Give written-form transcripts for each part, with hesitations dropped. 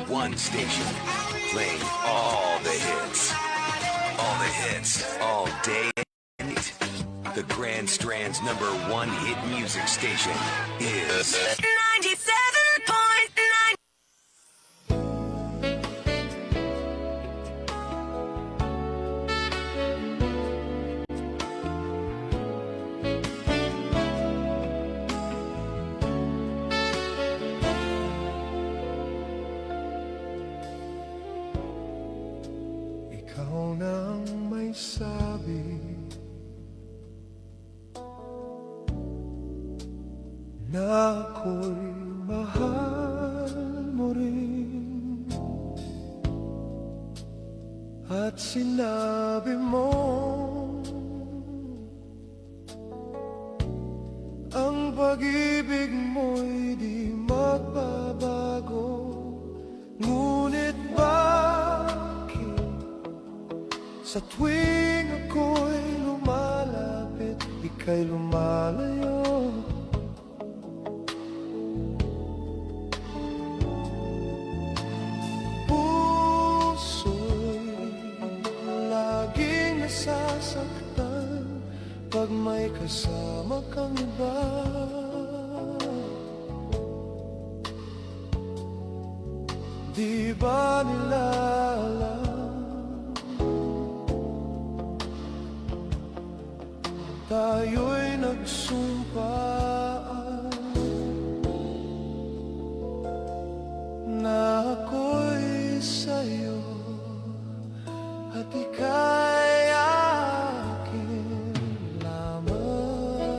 One station, playing all the hits. All the hits, all day and night. The Grand Strand's #1 hit music station is 97.9. Ikaw nang may sabi na ako'y mahal mo rin, at sinabi mo ang pag-ibig mo'y di magbabago. Ngunit bakit sa tuwing ako'y lumalapit, ika'y lumalayo? Nasasaktan pag may kasama kang iba. Di ba nila alam tayo'y nagsumpaan na ako'y sa'yo at ika'y akin lamang.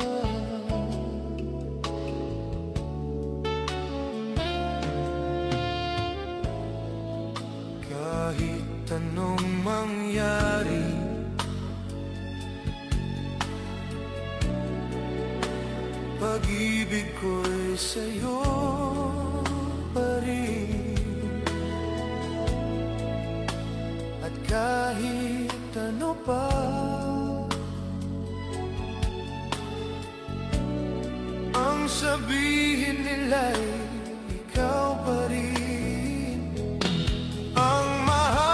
Kahit anong mangyari, pag-ibig ko'y sa'yo pa rin. At kahit ano pa ang sabihin nila'y ikaw pa rin ang mahal.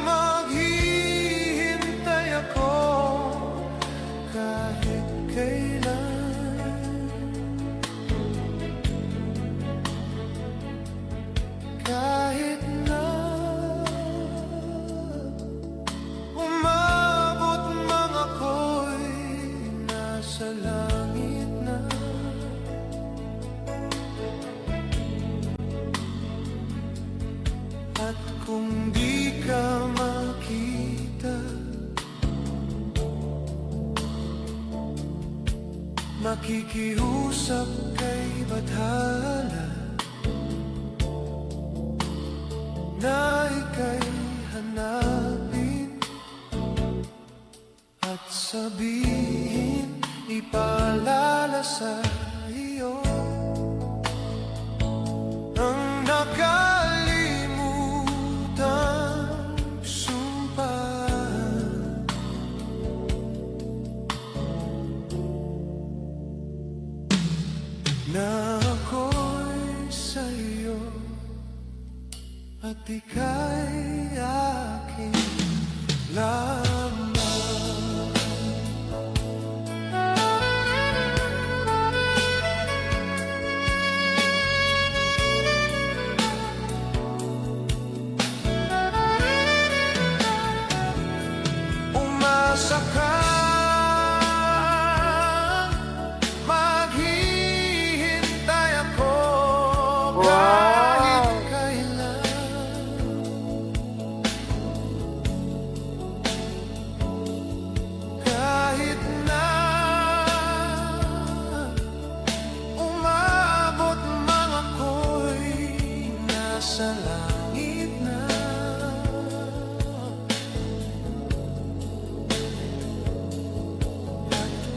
Maghihintay ako kahit kailan, kahit na umabot man ako'y nasa langit na. At kung di ka makita, makikiusap kay Bathala na ika'y hanapin at sabihin, ipaalala sa iyo ang nakalimutang sumpa. Na ako'y sa'yo at ika'y akin lamang. Umasa ka, maghihintay ako kahit kailan, kahit na umabot man ako'y nasa langit na.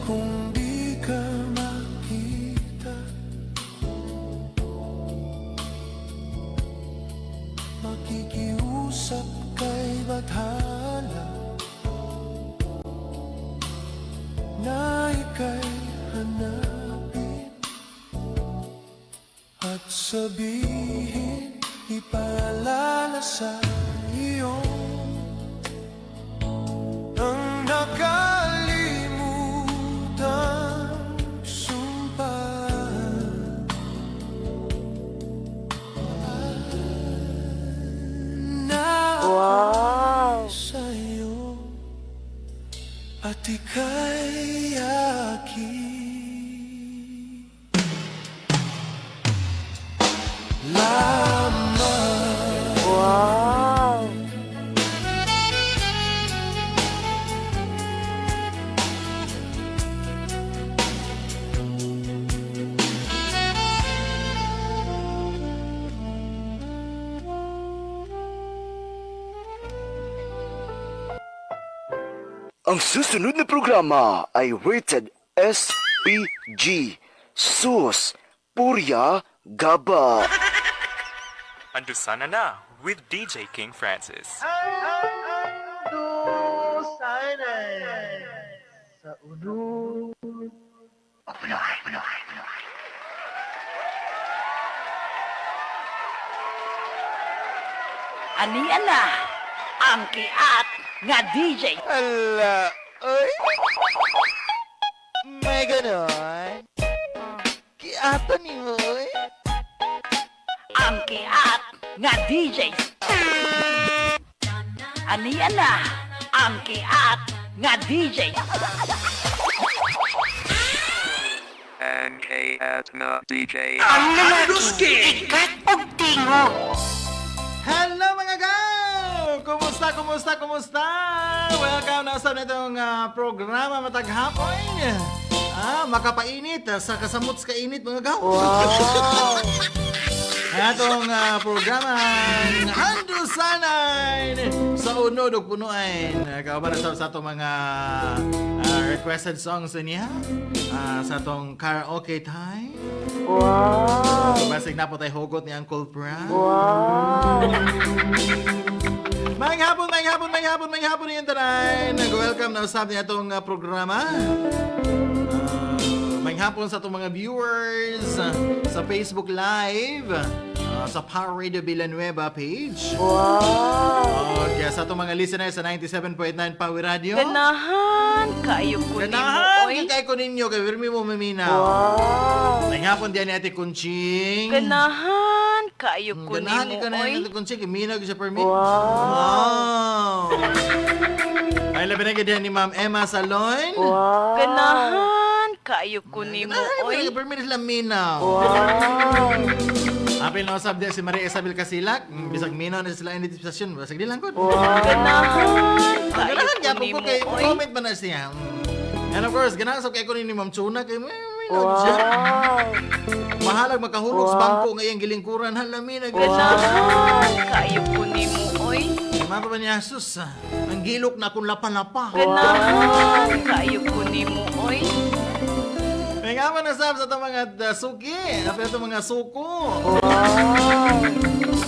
Kung di ka makita, makikiusap kay Bathala na ika'y hanapin at sabihin, ipaalala sa iyo ang nakalimutang sumpa na sa'yo at ika'y aking lamang. Wow! Ang susunod na programa ay rated SPG. Sus, Purya Gaba. Andusana na with DJ King Francis. Aniya na ang kiat nga DJ. Ala, ay. May ganon. Kiata ni mo, eh. Ang kiat nga DJ. Aniya na ang kiat nga DJ. NK at na DJ. Ang lalaki, ikat og tingo. Hello mga gaw! Kumusta? Welcome na sa itong programa mataghapon. Makapainit sa kasamuts kainit mga gaw. Wow! Atong programa Handusanan sa unod ug punuan. Kauban na sa atong mga requested songs niya sa atong karaoke time. Wow! Basig na po tayo hugot ni Uncle Pran. Wow! May hapon niyan tanan. Nag-welcome na usab niya itong programa. May hapon sa itong mga viewers sa Facebook Live, sa Power Radio Villanueva page. Wow! Kaya sa itong mga listeners sa 97.9 Power Radio. Ganahan kayo ko ni mo, oy. Kaya ko ninyo, kaya virmi mo maminaw. Wow! May hapon diyan ni Ate Kunching. Ganahan kayo ko ni Ganahan mo, ka na oy. Ate Kunching, minag sa permit. Wow! Ay, labi na diyan ni Ma'am Emma Salon. Wow! Ganahan kayo ko ni mo, oy. Ay, permit sila minaw. Wow! Apil na usab din si Maria Isabel Casilak. Bisag minaw na sila identifikasyon. Basag di lang ko. Ganahan kayo Ganahan ko niya ni po mo, kay oy. comment ba na siya. And of course, ganahan sa kay ko ni Ma'am Chuna kay minaw siya. Wow! Mahalag makahulog sa bangko ngayong gilingkuran. Halamina. Ganahan kayo ko ni mo, oy. Mga ba niya, sus, ang gilok na kung lapa-lapa. Ganahan kayo ko ni mo, oy. May nga man nasab sa itong mga suki. Apa itong mga suko. Wow!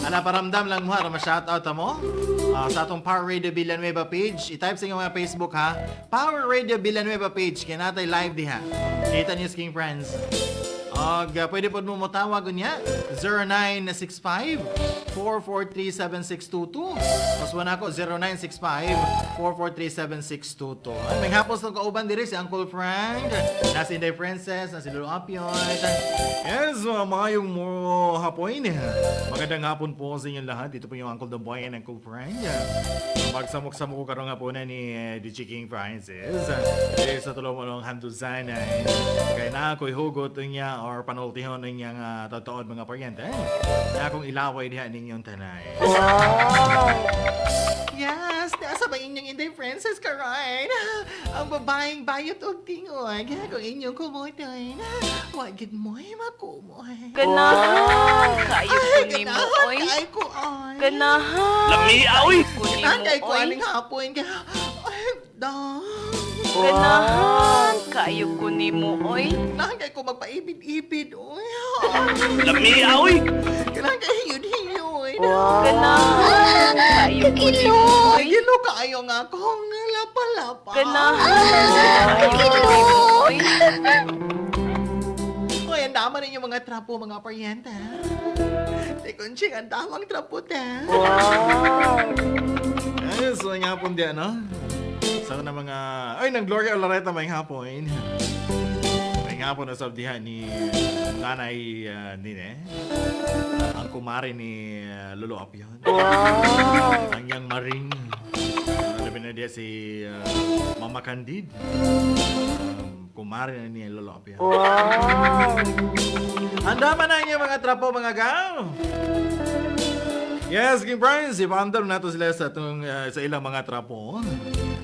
Ana, paramdam lang mo, ma-shoutout mo. Sa itong Power Radio Villanueva page. I-type sa inyong mga Facebook, ha. Power Radio Villanueva page. Kaya natay live di, ha. Kita niyo, King Friends. Pwede po mo matawag niya 0965-443-7622. Paswan ako 0965-443-7622. At may hapos ng kauban diri si Uncle Frank, na si Inday Princess, na si Lolo Apioid. Yes, mayong mo hapon. Magandang hapon po sa inyong lahat. Dito po yung Uncle The Boy and Uncle Frank. Magsamok-samok ko karong hapunan ni DJ King Francis. Sa tulong mo ng Handusan. Kaya na ako'y hugot niya or panultihon ninyang totoo mga paryente. Na akong ilaway diha ninyong tanay. Wow! Yes, nasa ba inyong Inday Princess karon? Ang babaeng bayot og tingoy. Kaya kung inyong kumutoy na, wagid mo'y makumoy. Ganahan kayo ko ni mo, oy. Kay ko ay. Ganahan kayo ko ni mo, Kay ko oy. aning hapon ka. Ay, dang. Ganahan kayo ko ni mo, oy. Kailangan kayo ko magpaibid-ibid, oy. Lami aoy! Kailangan kayo hiyod-hiyod. Ganahan kayo ko ni mo, oy. Gilo kayo nga akong lapa-lapa. Ganahan kayo ko ni mo, oy. Oy, ang dama andaman ninyo mga trapo, mga paryenta. Di kunching, ang tamang trapo ta. Ay, so nga hapon di, ano? Sa na mga... Ay, nang Gloria Olareta may hapon. May hapon na sabdihan ni Nanay Nine. Ang kumari ni Lolo Apion. Ang yang maring. Sabi na dia si Mama Candid. Kumari na ni Lolo Apion. Andaman na niyo mga trapo, mga gaw. Yes, King Brian, si Vandal na to sila sa, sa ilang mga trapo.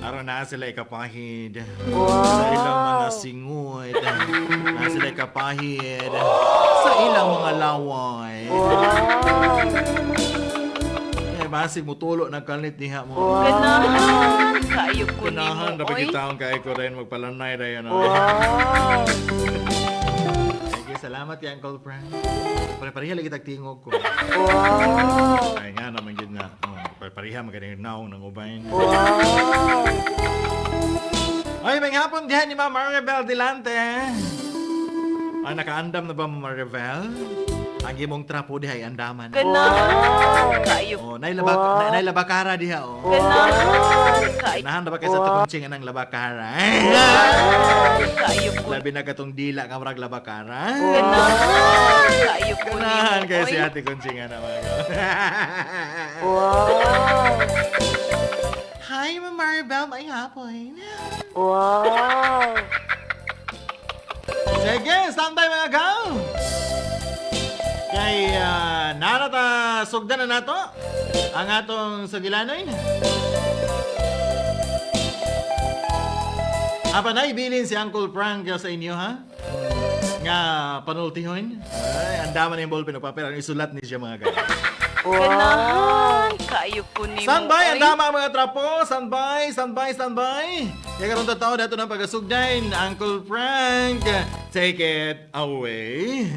Araw na sila ikapahid. Sa ilang mga singot. Na sila ikapahid. Sa ilang mga laway. Eh, basig mo tulo nagkalit diha mo. Ganahan, kayo ko ni mo, Ganahan, dapat oy. kita kay ko rin magpalanay rin. Salamat ya, Uncle Frank. Pare-pareha lagi tagtingog ko. Ay nga naman yun na. Pare-pareha magaling naong ng ubayin. Ay, may hapon diyan ni Mama Maribel Delante. Ay, nakaandam na ba Mama Maribel? Ang imong trapo diha ay andaman. Ganahan, kayo. Oh, nailabakara diha oh. Ganahan, kayo. Nahan na ba kayo sa takunching ng labakara? Kayo ko. Labi na katong dila ka marag labakara. Ganahan, kayo ko ni mo, Ganahan kayo si oy. Ate Kunching na mga Hi, Ma'am Maribel. May hapon. Sige, standby mga gaw. Kay nanata sugdan na nato ang atong sugilanoy. Apa na ibilin si Uncle Frank sa inyo ha? Nga panultihon. Ay, andaman yung ballpen o papel. Ang isulat ni siya mga gaw. Ganahan, kayo ko ni mo, Standby, oy. ang dama ang mga trapo. Standby, standby, standby. Kaya karoon tao dato ng pag-asugdain. Uncle Frank, take it away.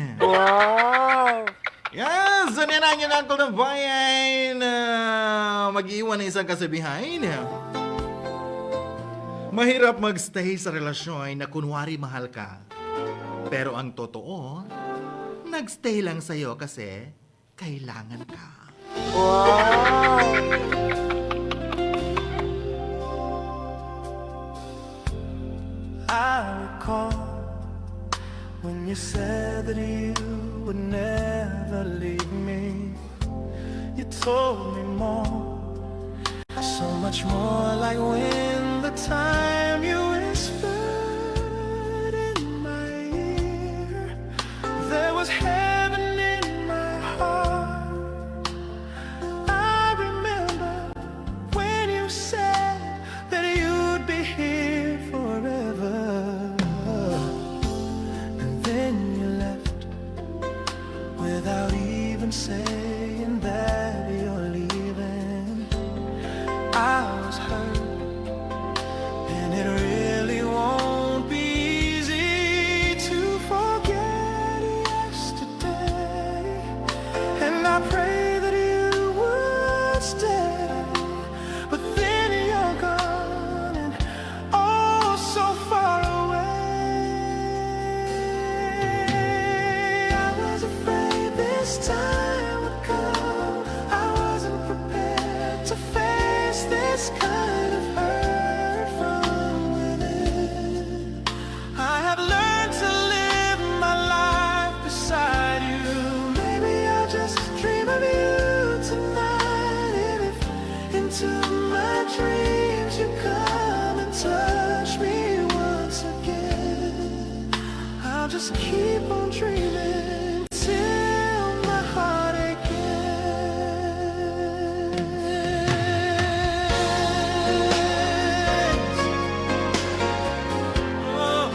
Yes, so na niyo na Uncle ng bayan. Mag-iwan ng isang kasabihan. Mahirap magstay sa relasyon na kunwari mahal ka. Pero ang totoo, nagstay lang sa'yo kasi kailangan ka. I recall when you said that you would never leave me. You told me more, so much more, like when the time you whispered in my ear. There was heaven in my heart. I remember when you said that you'd be here forever. And then you left without even saying that you're leaving. I was hurt, and it really won't be easy to forget yesterday. And I pray that you would stay, but then you're gone and oh so far away. I was afraid this time would come. I wasn't prepared to face this kind of hurt from within. I have learned to live my life beside you. Maybe I'll just dream of you tonight. And if into my dreams you come and touch me once again, I'll just keep on dreaming till my heart aches. Oh,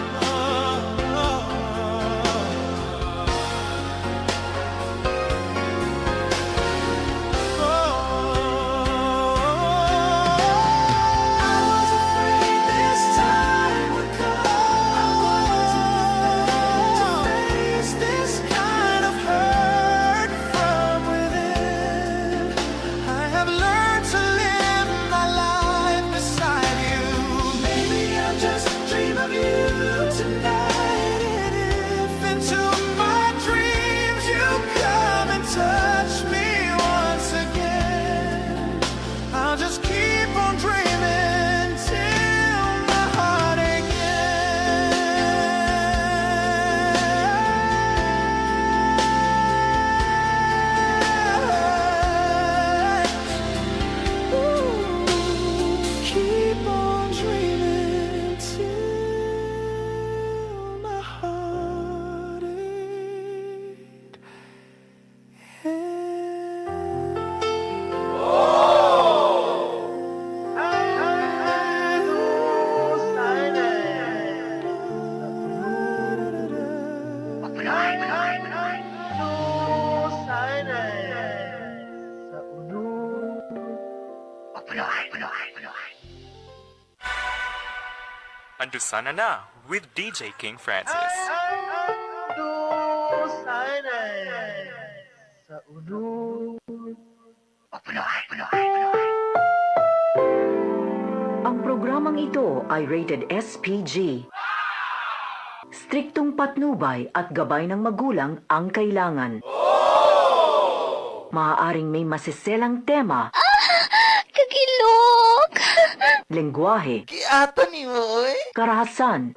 I was afraid this time would come. I wasn't prepared to face this Ando Sana Na with DJ King Francis. Ando sana sa ulo. Ang programang ito ay rated SPG. Striktong patnubay at gabay ng magulang ang kailangan. Maaaring may masiselang tema, Kagilok! lengguwahe, Kiata ni mo, oy. karahasan,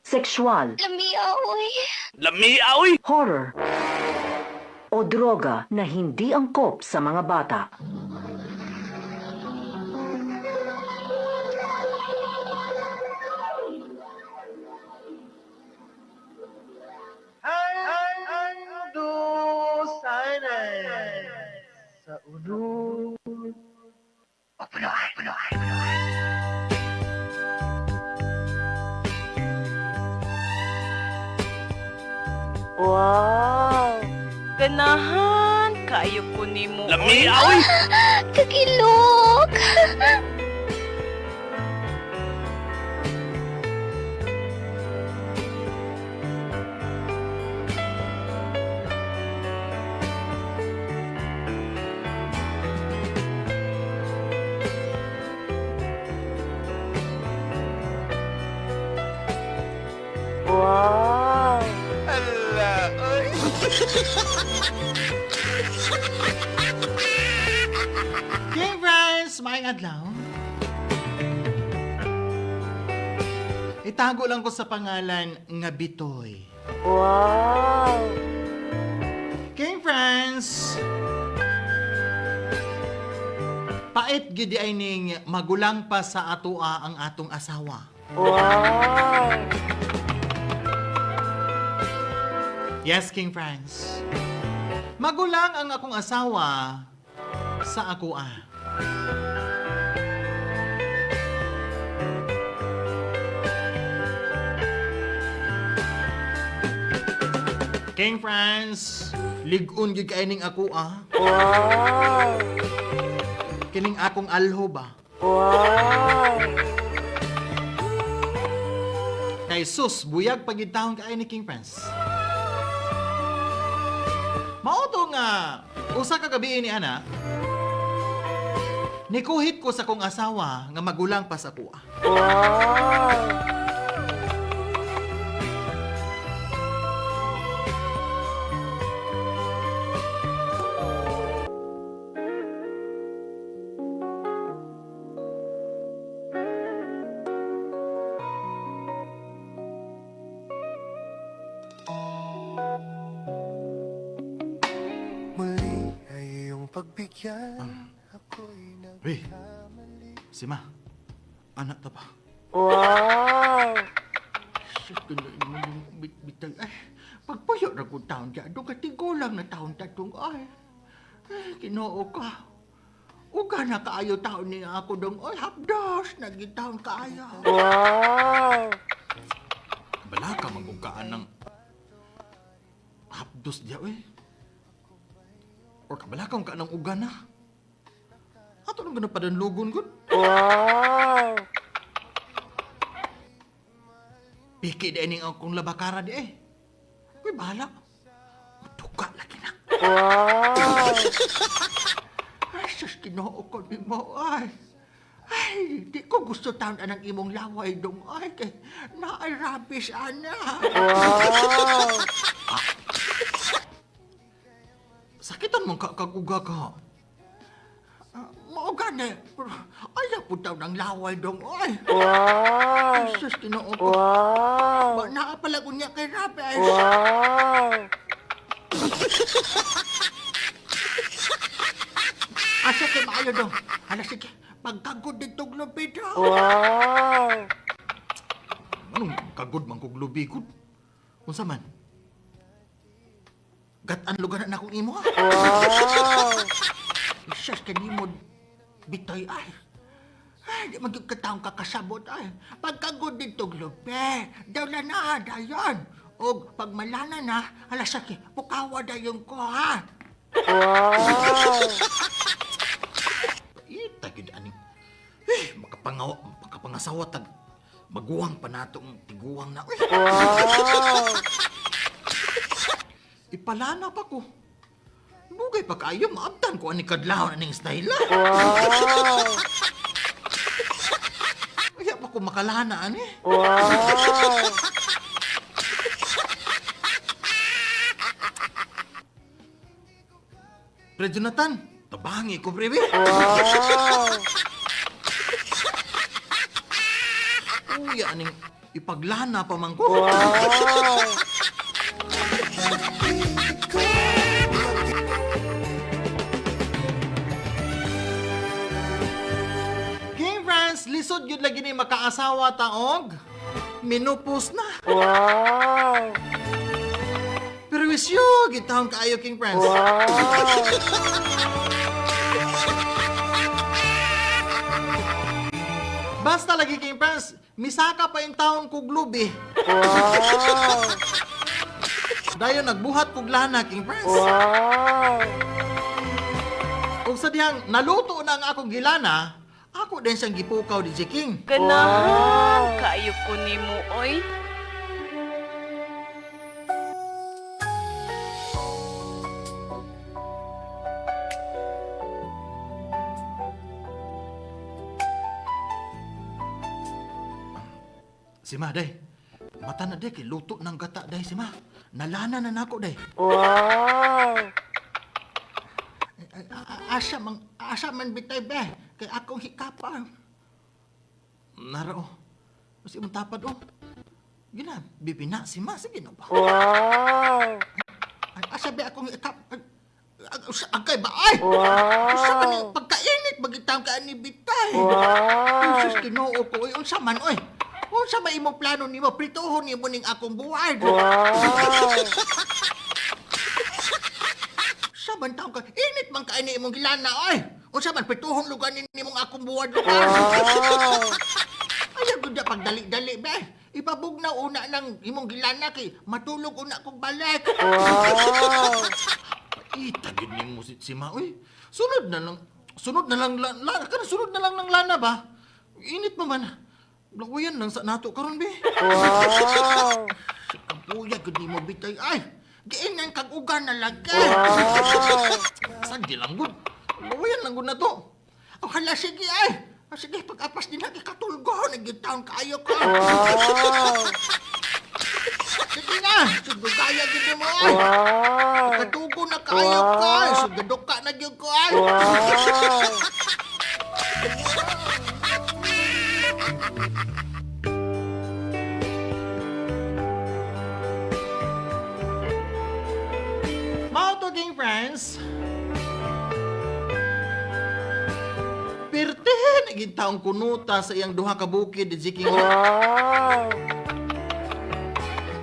sexual, Lamiaoy! horror, o droga na hindi angkop sa mga bata. Ando sana sa ulo. Wow! Ganahan! Kayo ko ni mo. Lamiaoy! Kagilok! Wow! Ala, oy. King friends, maayong adlaw. Itago lang ko sa pangalan nga Bitoy. Wow! King friends, pait gid ay ning magulang pa sa atoa ang atong asawa. Wow! Yes, King friends. Magulang ang akong asawa sa akoa. King friends, ligon gyud kay ning akoa. Wow! Kining akong alho ba? Wow! Kay sus, buyag pagitahon kay ni King friends. Mauto nga, usa ka gabi ni ana, nikuhit ko sa kong asawa nga magulang pa sa kuha. Wow! Muli ay iyong pagbigyan. Ako'y Hey, si Ma, anak ta pa. Wow! Sus, tuloy mo yung bitbitay. Ay, pagpayo na kong taon dyan. Doon katigo lang na taon tatong. Ay, kinoo ka. Uga na kaayo taon niya ako dong. Ay, hapdos, naging taon kaayo. Wow! Bala ka magugaan ng hapdos diya, eh. Or kabala ka ka ng uga na. Ato nang ganun pa rin lugon ko. Wow! Piki na ining akong labakara di eh. Uy, bahala. Tuga lagi na. Wow! Ay, sus, kinoo ko ni mo, ay. Ay, di ko gusto taon anang imong laway dong, ay. Kay, naay rabis, ana. Wow! Sakitan mong kakaguga ka. Mauga na. Ayaw po taon ng laway dong, ay. Wow! Ay, sus, kinoo ko. Wow! Ba, naapala ko niya kay rabis. Wow! Asa kay maayo dong. Hala, sige. Pagkagod ditong lubi daw. Wow! Anong kagod man kong lubi ko? Unsa man? Gat-an lugar na akong imo, ha? Wow! Isas ka ni mo, bitoy, ay. Ay, di magkataong kakasabot, ay. Pagkagod ditong lubi, daw na dayon. O pag malana na, hala, sige, pukawa dayon ko, ha? Wow! asawa tag maguwang pa natong tiguwang na. Uy, Wow! ipalana pa ko. Bugay pa kayo, maabtan ko ani kadlaw aning style. Wow! Kaya pa ko makalana ani. Wow! Pre Jonathan, tabangi ko pre. Wow! Uy, aning ipaglana pa man ko. Wow! King France, lisod yun lagi ni makaasawa taog. Minupos na. Wow! Pero wisyo, gitahong kaayo King France. Wow! Basta lagi King France, misaka pa yung taon kog lubi. Wow! Dayon nagbuhat kog lana King France. Wow! Kung sa diyang naluto na ang akong gilana, ako din siyang gipukaw di King. Ganahan, kayo ko ni mo, oy. Si Ma, day. Mata na day, kay luto ng gata day si Ma. Nalana na nako day. Wow! Asa man bitay be, kay akong hikapan. Naro, mas imong tapad oh. Gina, bibina si Ma, sige na ba? Wow! Asa be akong hikap... Agkay ba ay? Wow! Unsa man yung pagkainit, bagitang ka ni bitay. Wow! Sus, kinoo ko, oy, unsa man, oy. Unsa man imong plano nimo, prituhon nimo ning akong buwad. Wow! Saban taong ka, init man kain ni imong gilana, oy. Unsa man prituhon lugan nimong akong buwad lugan. Wow! Ayaw gud na pagdali-dali be. Ipabugnaw una ng imong gilana kay matulog una kong balik. Wow! Itagid nimo si Ma, oy. Sunod na lang lana, sunod na lang ng lana ba? Init pa man. Blawayan lang sa nato karon be. Wow! Kapuya gud nimo bitay ay. Giingnan kag ugan na lagi. Wow! Sandi lang gud. Blawayan lang gud na to. Oh, hala sige ay. Sige, pag-apas din lagi katulgo. Nagitaon kayo ko. Wow! Sige na. Sugo kaya gid mo ay. Wow! Katugo na kayo ko ay. Sugadok ka na gyud ko ay. Wow! Mao to King friends. Pirte naging taong kunuta sa iyang duha ka bukid di King. Wow!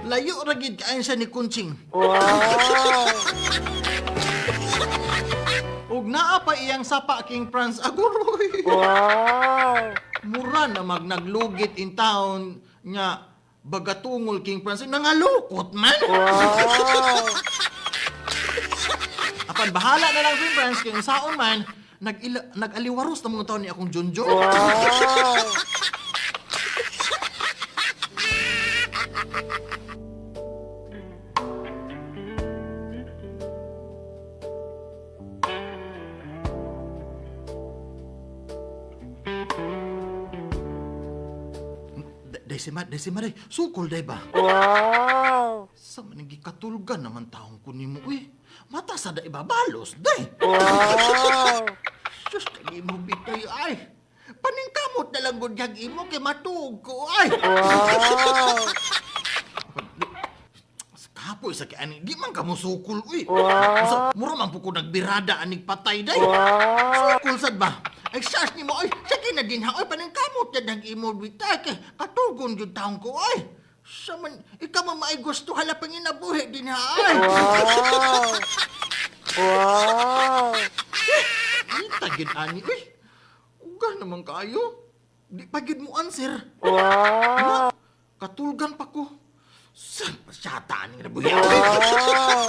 Layo ra gid kaayon siya ni Kunching. Wow! Ug naa pa iyang sapa King Franz aguroy. Wow! Mura na naglugit in town nga bagatungol King Franz nangalukot man. Wow! Apan bahala na lang King Franz kay saon man nag-aliwaros na mga taon ni akong Junjo. Wow! Desi ma, sukol day ba? Wow! Sa manigi katulgan naman taong ko nimo, uy. Mata sa da ibabalos, day. Wow! Sus, kagi mo bitay, ay. Paningkamot na lang gudyag imo kay matuog ko, ay. Wow! Kapoy sa kay ani, di man ka mo sukol, uy. Wow! Mura man po ko nagbirada anig patay, day. Wow! Sukol sad ba? Ay, sas ni mo, ay. Sige na din ha, ay. Paningkamot na lang imo bitay kay katugon yung taong ko, ay. Sa man, ikaw man maay gusto halapang inabuhi din ha, ay. Wow! Wow! Tagid ani, uy. Uga naman kayo. Di pagid mo answer. Wow! Katulgan pa ko. Saan pasyata ni nabuya? Wow!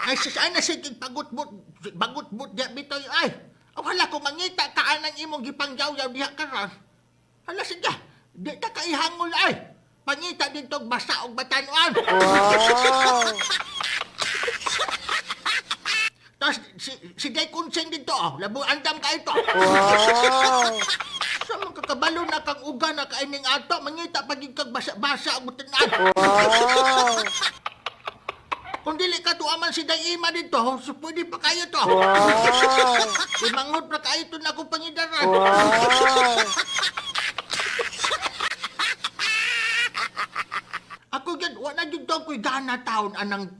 Ay, sasaan na sige bagut-but diya bitoy, ay. Wala ko mangita kaan ang imong gipangyaw-yaw diha karon. Hala sige, di ta kaihangol ay. Pangita dito og basa og batanuan. Tapos si Day Kunseng dito, labo andam ka ito. Sa mga kakabalo na kang uga na kaining ato, mangita pagig kag basa-basa og batanuan. Kung dili ka tuaman si Day Ima dito, so pwede pa kayo to. Imanghod pa kayo to na akong pangidaran. Ako yan, wala dito ako'y gana taon anang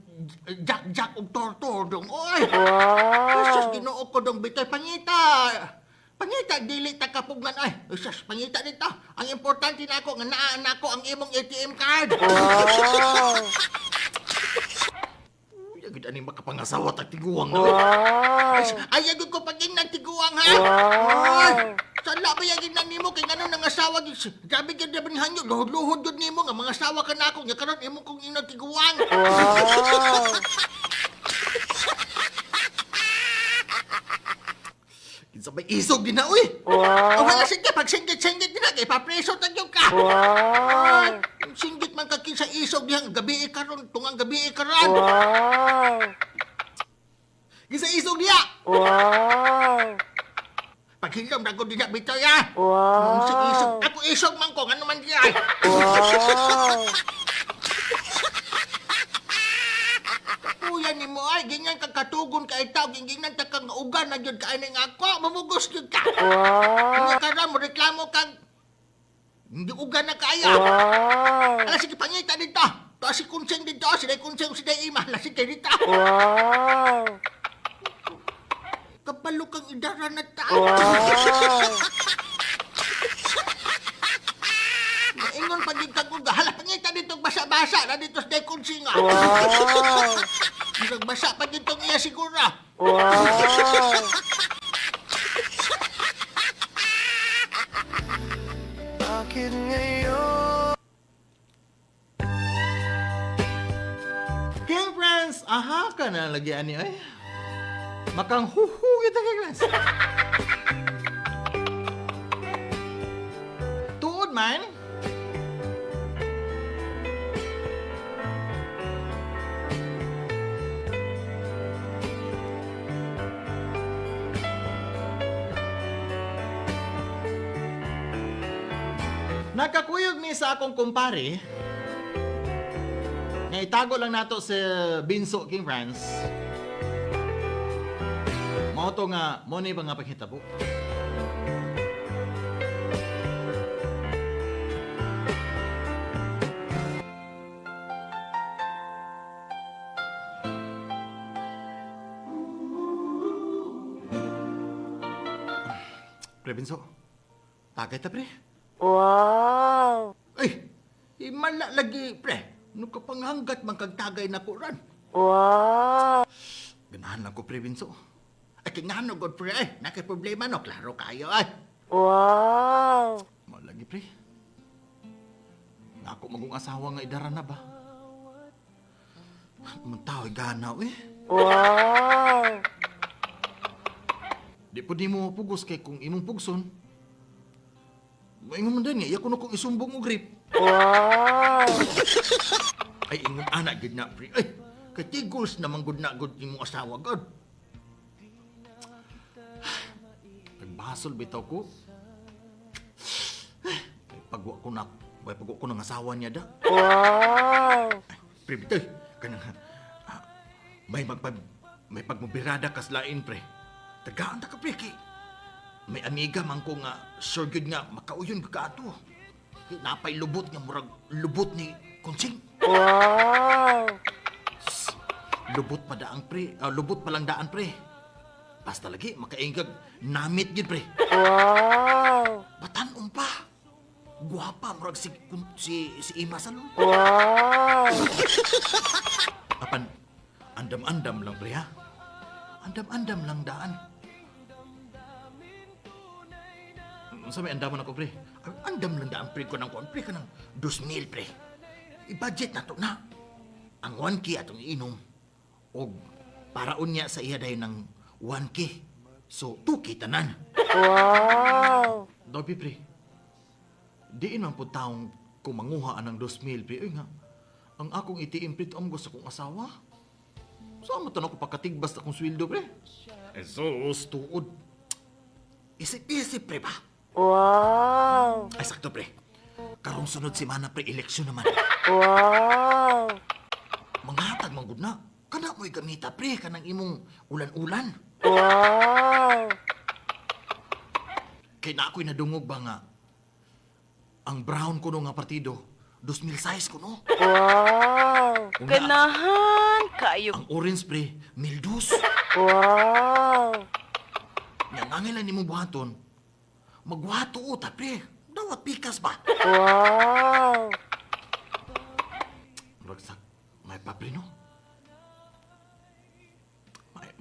jak-jak og tortor dong. Oy! Sus, ginoo ko dong bitoy. Pangita! Pangita, dili ta kapugnan. Ay, sus, pangita dito. Ang importante na ako, nga naan ako ang imong ATM card. Yagid ani makapangasawa tag tiguang na. Ay, agad ko paging nagtiguang, ha? Ay! Sala ba yagin na nimo kay ngano nang asawa gid? Grabe gid ba ni hanyo, luhod-luhod gid nimo nga mga asawa ka na ako nya karon imo kong inagtiguang. Kinsa may isog din na uy. Wala sige pag singgit-singgit din kay papreso tagyo ka. Ay, singgit man kakin sa isog dihang gabi karon tungang gabi karon. Kinsa isog diya. Paghilom na ko din na bitoy, ha? Si isog. Ako isog man ko, ano man diya. Kuya ni mo ay, ganyan kagkatugon ka itaw, ganyan takang ugan na yun kain nga ako, mamugos yun ka. Nga karam mo, reklamo kang, hindi ugan na kaya. Ala, sige, pangita dito. To si Kunseng dito, si Day Kunseng, si Day Ima, ala, sige dito. Kapalo kang idara na tao. Ingon pagigtag ko, hala, pangita dito basa-basa na dito sa Day Kunseng. Nagbasa pa dito iya siguro. Bakit ngayon? King Friends, aha ka na lagi ani ay. Makang huhu kita King Friends. Tuod man. Nakakuyog ni sa akong kumpare. Nga itago lang nato sa Binso King Friends. Mao to nga mo ni ba nga paghitabo. Pre Binso. Tagay ta pre. Ay, iman na lagi, pre. Ano ka panghanggat magkagtagay na ko ran? Ganahan lang ko, pre, Binso. Ay, kingano, God, pre, ay. Nakay problema, no? Klaro kayo, ay. Malagi, pre. Ako magong asawa nga idara na ba? Mantaw, ganaw, eh. Di po di mo pugos kay kung imong pugson. Maingon man din nga, iya ko na kong isumbong o grip. Ay, ingon anak, gid na, pre. Ay, katigos naman good na good imong asawa, God. Nagbasol bitaw ko. Ay, pagwa ko ng asawa niya da. Ay, pre, bitaw, kanang, may pagmabirada kaslain, pre. Tagaan ta ka, pre, kay may amiga man ko nga, sure good nga, makauyon ka ato. Napay lubot nga, murag lubot ni Kunseng. Lubot pa daang pre, lubot pa lang daan pre. Basta lagi, makaingag, namit yun pre. Batanon pa. Guwapa, murag si Ima Salon. Apan, andam-andam lang pre ha. Andam-andam lang daan. Sa may andaman ako, pre. Andam lang daan, pre, ko ng kuwan, pre, ka ng 2,000, pre. I-budget na to na. Ang 1K atong inom. O, paraon niya sa iya dayon ng 1K So, tuki tanan. Wow! Dobi, pre. Diin man po taong kumanguha anang 2,000, pre. Ay nga, ang akong itiim, pre, ang gusto kong asawa. Saan mo tanong ko pagkatigbas akong sweldo, pre? Sus, tuod. Isip-isip, pre ba? Wow! Ay, sakto, pre. Karong sunod si Mana, pre, eleksyon naman. Wow! Manghatag, manggod na. Kana mo'y gamita, pre, kanang imong ulan-ulan. Wow! Kay na ako'y nadungog ba nga, ang brown ko no nga partido, 2,000 ko no. Wow! Una. Ganahan kayo. Ang orange, pre, 1,200. Wow! Nga nangailan ni mo buhaton, magwato o, ta, pre. Dawat pikas ba? Wow! Ragsak, may pa, pre, no?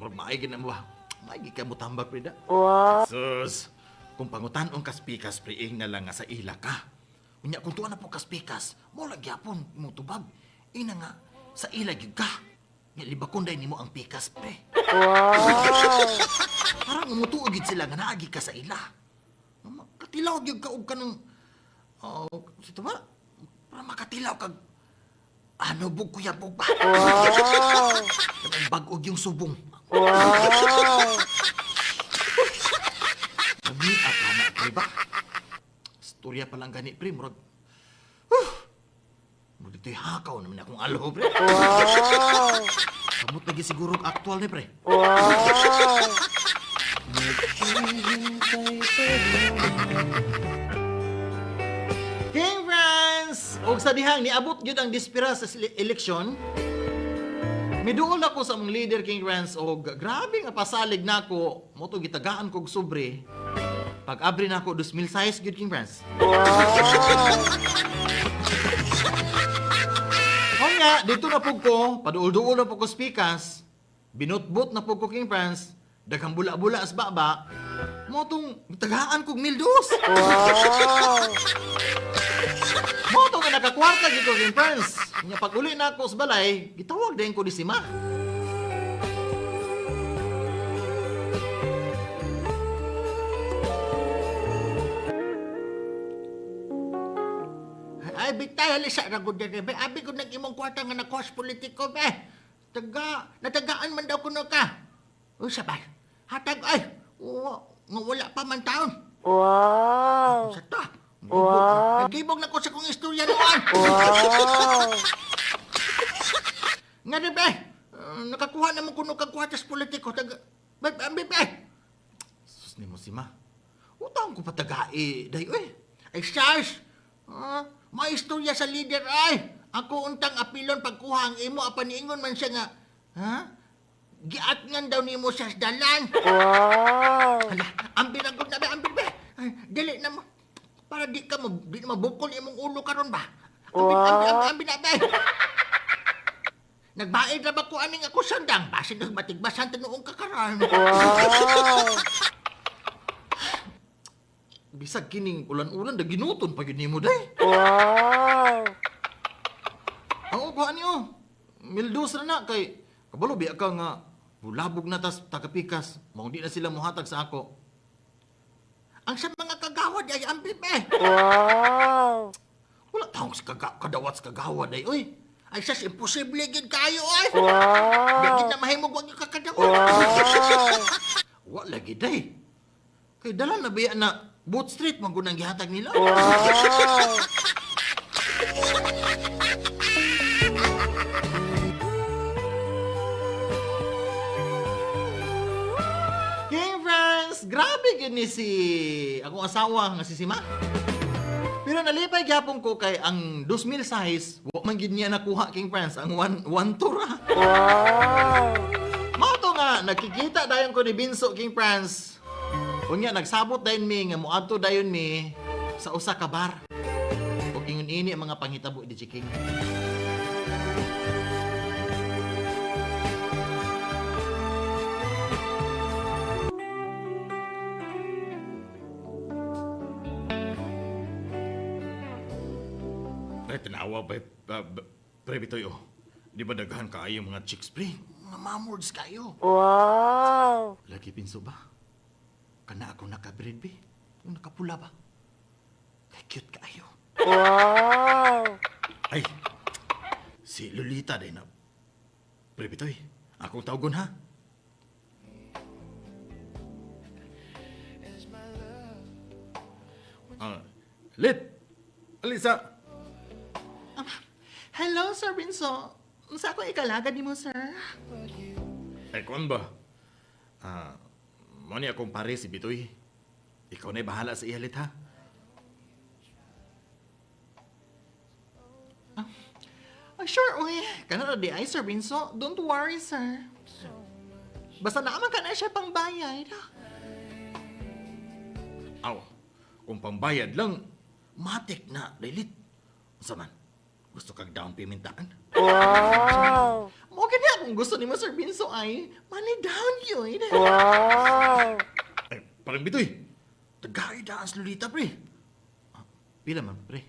Maigi na mo ba? Maigi ka mo tambak, pre, da? Wow! Sus, kung pangutanong kaspikas, priing na lang nga sa ila ka. Unya, kung tuwa na po kaspikas, mo lagyapon, mong tubag. Ina nga, sa ila gyud ka. Nga libakonday nimo ang pikas, pre. Wow! Parang umutuogid sila nga naagi ka sa ila. Katilaw gyud ka og kanang sito ba? Para makatilaw kag ano bug kuya bug ba? Wow! Kanang bag-og yung subong. Wow! Kami at anak, pre ba? Storya pa lang gani, pre. Murag, murag dito'y hakaw naman akong alo, pre. Wow! Kamot lagi siguro ang aktual ni, pre. Wow! King friends! Og sa dihang, niabot yun ang dispira sa eleksyon. Miduol ako sa mong leader, King friends, og grabe nga pasalig na ako, mo to gitagaan kog sobre. Pag-abri na ako, 2,000 good, King friends. O nga, dito na po ko, paduol-duol na po ko spikas, binutbot na po ko, King friends, daghang bula-bula as baba, mo tong tagaan kog 1,200. Wow! Mo to nga nakakwarta gito, King friends. Nya pag uli na ako sa balay, gitawag din ko ni si Ma. Ay, bitay, halisa na ko dyan, be. Abi ko nag-imong kwarta nga nakos politiko, be. Natagaan man daw kuno ka. O, sabay. Hatag, ay, nga wala pa man taon. Wow! Sa ta. Wow. Nagibog na ko sa kong istorya noon. Wow! Nga rin, be. Nakakuha naman kuno kang kwartas politiko. Be. Sus ni mo si Ma. Utang ko patagai, day, uy. Ay, Sars. May istorya sa leader, ay. Ako untang apilon pagkuha ang imo, apaniingon man siya nga. Ha? Giat nga daw ni mo sa dalan. Wow! Hala, ambir ang na be, ambir be. Ay, dili na mo. Para di na mabukol imong ulo karon ba? Ambir na be. Nagbaid na ba ko aning ako sandang? Basin na matigbasan tinuong kakaran. Wow! Bisag kining ulan-ulan, da ginuton pa yun ni mo, day. Wow! Ang upuan niyo, 1,200 na kay kabalo biya ka nga bulabog na tas tagapikas, mao di na sila mohatag sa ako. Ang sa mga kagawad ay ambir be. Wow! Wala taong si kadawat sa kagawa day, uy. Ay sas, imposible gid kayo ay. Wow! Dagit na mahimog wag yung kakadawad. Wow! Wala lagi day. Kay dala na biya na Boot Street magunang gihatag nila. Wow! King friends, grabe gid ni si akong asawa nga si Sima. Pero nalipay gyapon ko kay ang 2,000 size, wa man gid niya nakuha, King friends, ang one tour. Wow! Mao to nga nakikita dayon ko ni Binso, King friends. Unya nagsabot dayon mi nga moadto dayon mi sa usa ka bar. Ug ingon ini ang mga panghitabo di King. Ay, tanawa ba, pre bitoy, oh. Di ba daghan kaayo mga chicks, pre? Mga mamords kayo. Wow! Lagi pinso ba? kana ako nakabreed, be. Yung nakapula ba? Kay cute kaayo. Wow! Ay, si Lolita din na. Pre, bitoy. Akong tawgon, ha? Lit! Alisa! Hello, Sir Binso. Unsa ko ikalagad nimo, sir? Ay, kuwan ba? Mo ni akong pare si Bitoy. Ikaw na'y bahala sa ihalit, ha? Sure, uy. Kana di ay, Sir Binso. Don't worry, sir. Basta naman ka na siya pang bayad. Aw, kung pambayad lang, matik na, Lilit. Unsa man? Gusto kag down paymentaan? Wow! Mo gani akong gusto nimo, Sir Binso ay money down yun. Wow! Ay, parang Bitoy. Tagay daan sa Lolita, pre. Pila man, pre?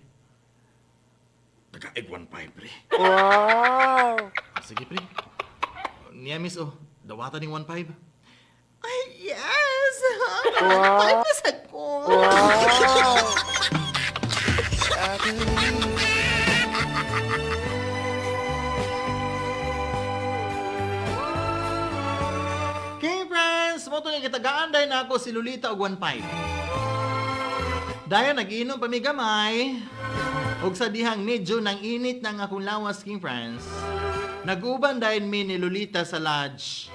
Taga-egg 1.5, pre. Wow! Sige, pre. Niya, miss, oh. Dawata ning 1.5. Ay, yes! Wow. Ay, pasag ko. Wow! King friends, mo to ni kitagaan dahil na ako si Lolita og 1.5. Dahil nag-inom pa mi gamay, og sa dihang medyo nang init ng akong lawas, King friends. Nag-uban dahil mi ni Lolita sa lodge.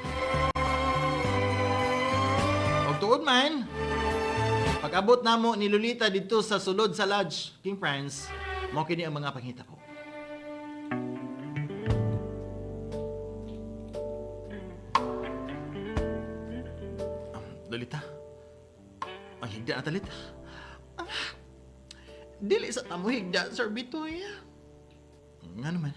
Og tuod man, pag-abot namo ni Lolita dito sa sulod sa lodge, King friends, mo kini ang mga panghita ko. Lolita, ang higda na talit. Dili sa tamuhig da, Sir Bitoy. Nga naman.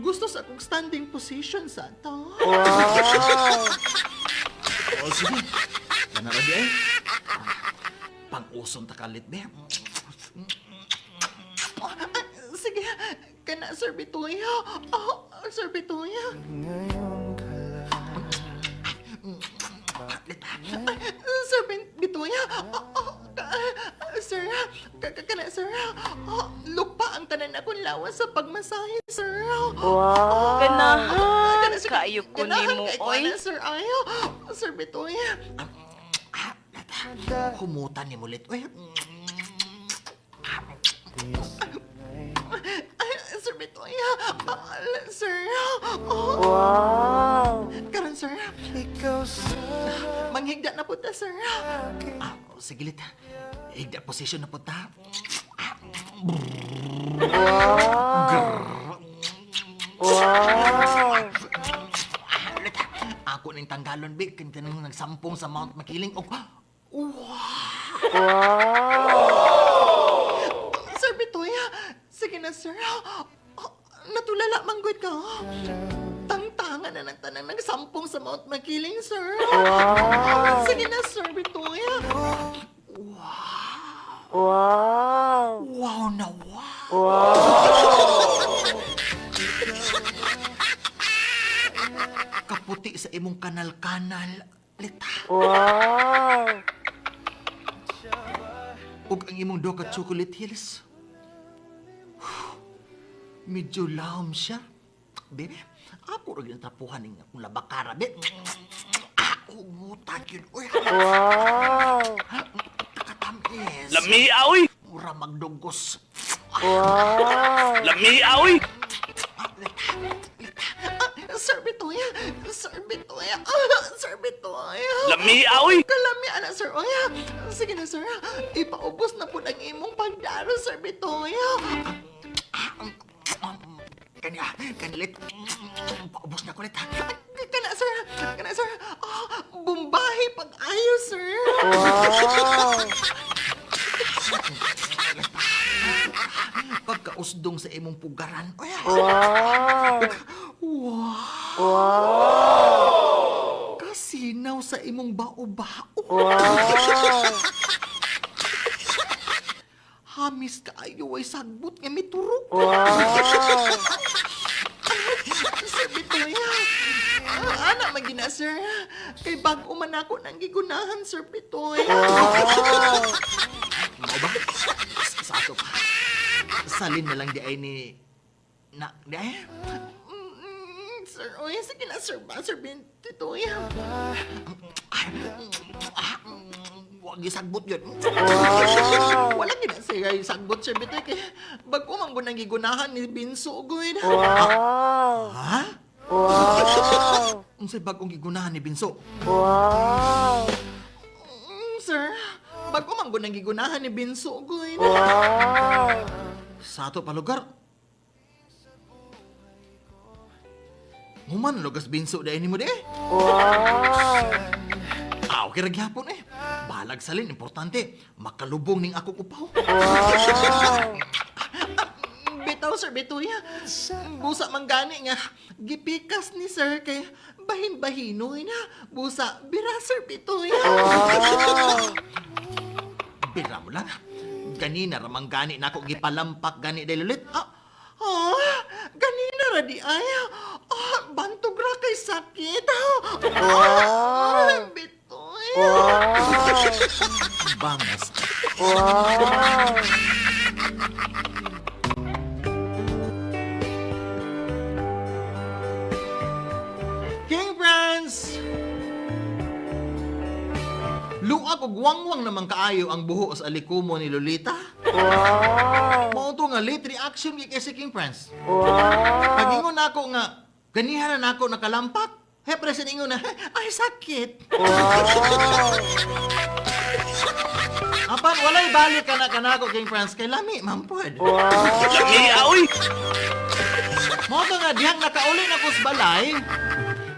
Gusto sa akong standing position sa to. Wow! O sige, yan na rabi eh. Pang-uson takalit, be. Sige, kana, Sir Bitoy. Oh, Sir Bitoy. Sir Bitoy. Sir, kana, sir. Lupa ang tanan akong lawas sa pagmasahe, sir. Wow! Ganahan, Sir, kayo ko ganahan nimo, kay oy. kana, sir. Ayo, Sir Bitoy. Humutan ni mulit. Uy, Sir Bitoy. Sir. Wow! Karon, sir. Manghigda na po ta, sir. sige lit. Higda position na po ta. Wow! Ako ning tanggalon, big. Kanang nagsampong sa Mount Makiling. Sir Bitoy, sige na, sir. Natulala manggod ka. Tangtangan na ng tanang nagsampong sa Mount Makiling, sir. Sige na, Sir Bitoy. Wow! Wow na wow. Kaputi sa imong kanal-kanal, Lita. Wow! Ug ang imong duha ka chocolate hills. Medyo lahom siya. Bebe, ako rin tapuhan ng akong labakara, be. Umutak yun. Uy, Wow! takatamis. Lami aoy! Mura magdugos. Wow! Lami aoy! Sir Bitoy, Sir Bitoy, Sir Bitoy. Lami aoy! Kalami, ana, sir. Oya. Sige na, sir. Ipaubos na po ng imong pagdaro, Sir Bitoy. Kanilit. Paubos na kulit, ha? Kana, sir. Kana, sir. Bumbahi pag-ayo, sir. Wow! Pagkausdong sa imong pugaran. Uy, Wow! Wow! kasinaw sa imong bao-bao. Wow! Hamis kaayo ay sagbot nga miturok. Wow! Sir Bitoy, ana magina, sir. Kay bago man ako nang gigunahan, Sir Pitoy. Wow. Mao ba? Sa ato pa. Salin na lang di ay ni... Di ay? Sir, oy, sige na, Sir ba? Sir Pitoy. Huwag isagbot yun. Wow. Wala gina siya isagbot, Sir Pitoy. Kay bago man ko nang gigunahan ni Binso, goy. Wow. Ha? Wow. Unsay bagong gigunahan ni Binso? Wow. Sir, bago man ko nang gigunahan ni Binso, goy. Wow. Sa ato pa lugar. Human lugas Binso dahil ni mo de. Wow. Okay ra gyapon eh. Balag salin, importante. Makalubong ning akong upaw. Wow. Bitaw, Sir Bitoy. Busa manggani nga. Gipikas ni Sir kay bahin-bahinoy na. Busa, bira, Sir Bitoy. Wow. Bira mo lang. Ganina ramang gani na ako gipalampak gani dahil ulit. Ganina ra di ay. Bantog ra kay sakit. Wow. Bitoy. Wow. Bangas. Wow. King Friends! Luag og wangwang naman kaayo ang buho sa alikumo ni Lolita. Wow. Mao to nga late reaction kay si King Friends. Wow. Pagingon nako nga ganihan na nako nakalampak. Hepre siningon na ay sakit. Wow. Apan walay balik kana kanako King Friends kay lami mampod. Wow. Mao to nga dihang nakauli na ko sa balay.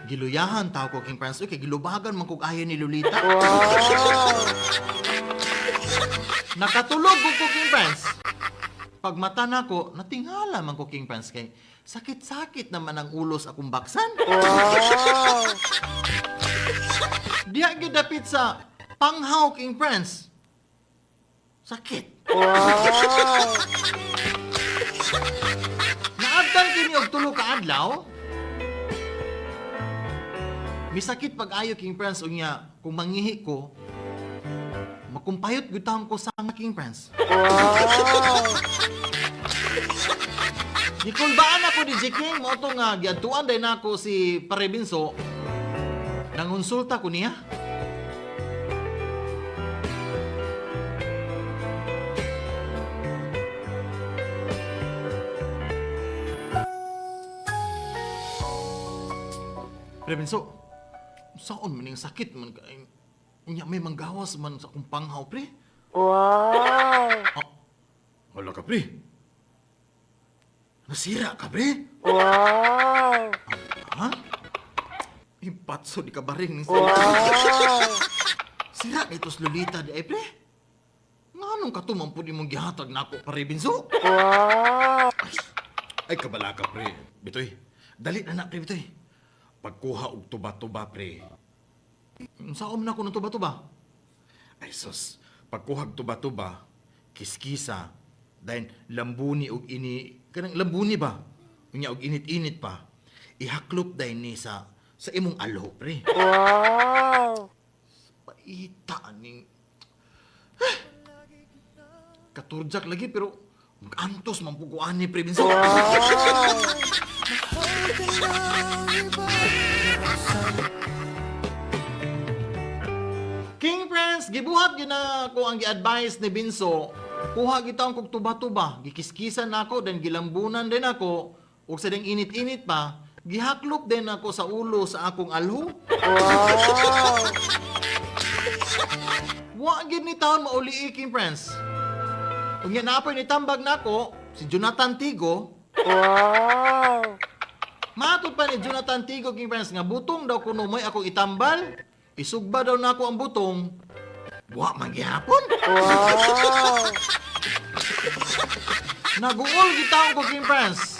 Giluyahan tao ko King Friends. Okay, gilubagan man kog ayo ni Lolita. Wow. Nakatulog ko King Friends. Pag mata nako, natingala man ko King Friends kay sakit-sakit naman ang ulos akong baksan. Wow. Diha gyud dapit sa panghaw King Friends. Sakit. Wow. Naabtan kini og tulo ka adlaw. Misakit pag ayo King Friends unya kung mangihi ko. Makumpayot gyud taon ko sa King Friends. Wow. Gikulbaan ako ni King mo to nga giadtuan day nako si Pare Binso. Nangonsulta ko niya. Pare Binso, saan man yung sakit man ka? Unya may manggawas man sa akong panghaw, pre. Wow. Wala ka, pre. Nasira ka, pre. Wow. Ha? Impatso di ka baring. Wow. Sira ka ito Lolita di ay, pre. Nganong katumang po di mong gihatag na ako, Pare Binso? Wow. Ay, kabala ka, pre. Bitoy, dali na pre, Bitoy. Pagkuha og tuba-tuba, pre. Saom na ako ng tuba-tuba. Ay, sus. Pagkuha og tuba-tuba, kiskisa, dahil lambuni og ini... Kanang lambuni ba? Unya og init-init pa. Ihaklop dahil ni sa imong alo, pre. Wow. Paita ning... Katurjak lagi, pero... Antos mampukuan ni Pre Binso. King Friends, gibuhat yun na ko ang gi-advise ni Binso. Kuha kita ang kog tuba-tuba. Gikiskisan na ako, then gilambunan din ako. Ug sa ding init-init pa, gihaklop din ako sa ulo sa akong alho. Wow. Wa gid ni taon mauli King Friends. Kung yan napoy ni tambag nako, si Jonathan Tigo, Wow. matod pa ni Jonathan Tigo, King Friends, nga butong daw kuno mo'y akong itambal, isugba daw nako ang butong, wa magyapon. Wow. Naguol gitaon ko, King Friends.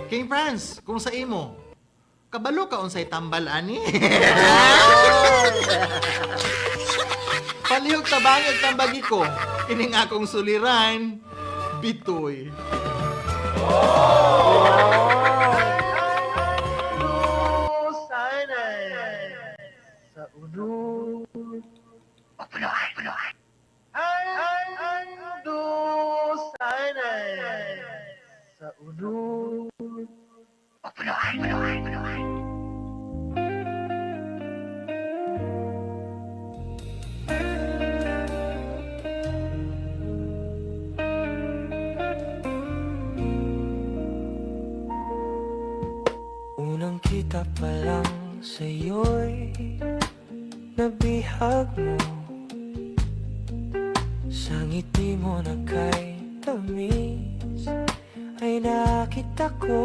King Friends, kung sa imo, kabalo ka unsay tambal ani? Palihog tabangag tambagi ko, kining akong suliran, Bitoy. Unang kita pa lang sa'yo'y nabihag mo. Sa ngiti mo na kay tamis ay nakita ko.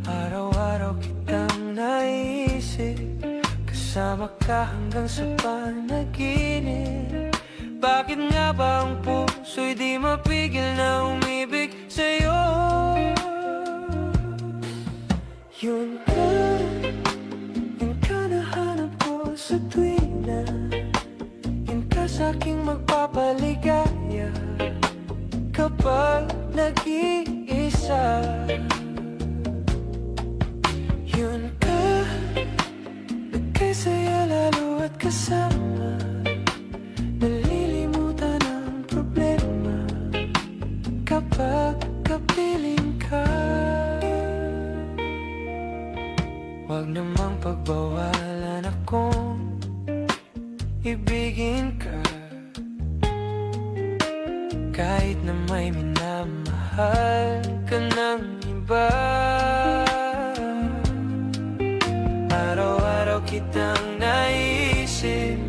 Araw-araw kitang naisip, kasama ka hanggang sa panaginip. Bakit nga ba ang puso'y di mapigil na umibig sa'yo? Yun ka nahanap ko sa tuwing na yun ka sa'king magpapaligaya kapag nag-iisa. Yun ka, nagkasaya lalo at kasama, nalilimutan ang problema kapag kapiling ka. Huwag namang pagbawalan akong ibigin ka, kahit na may minamahal ka ng iba. Araw-araw kitang naisip,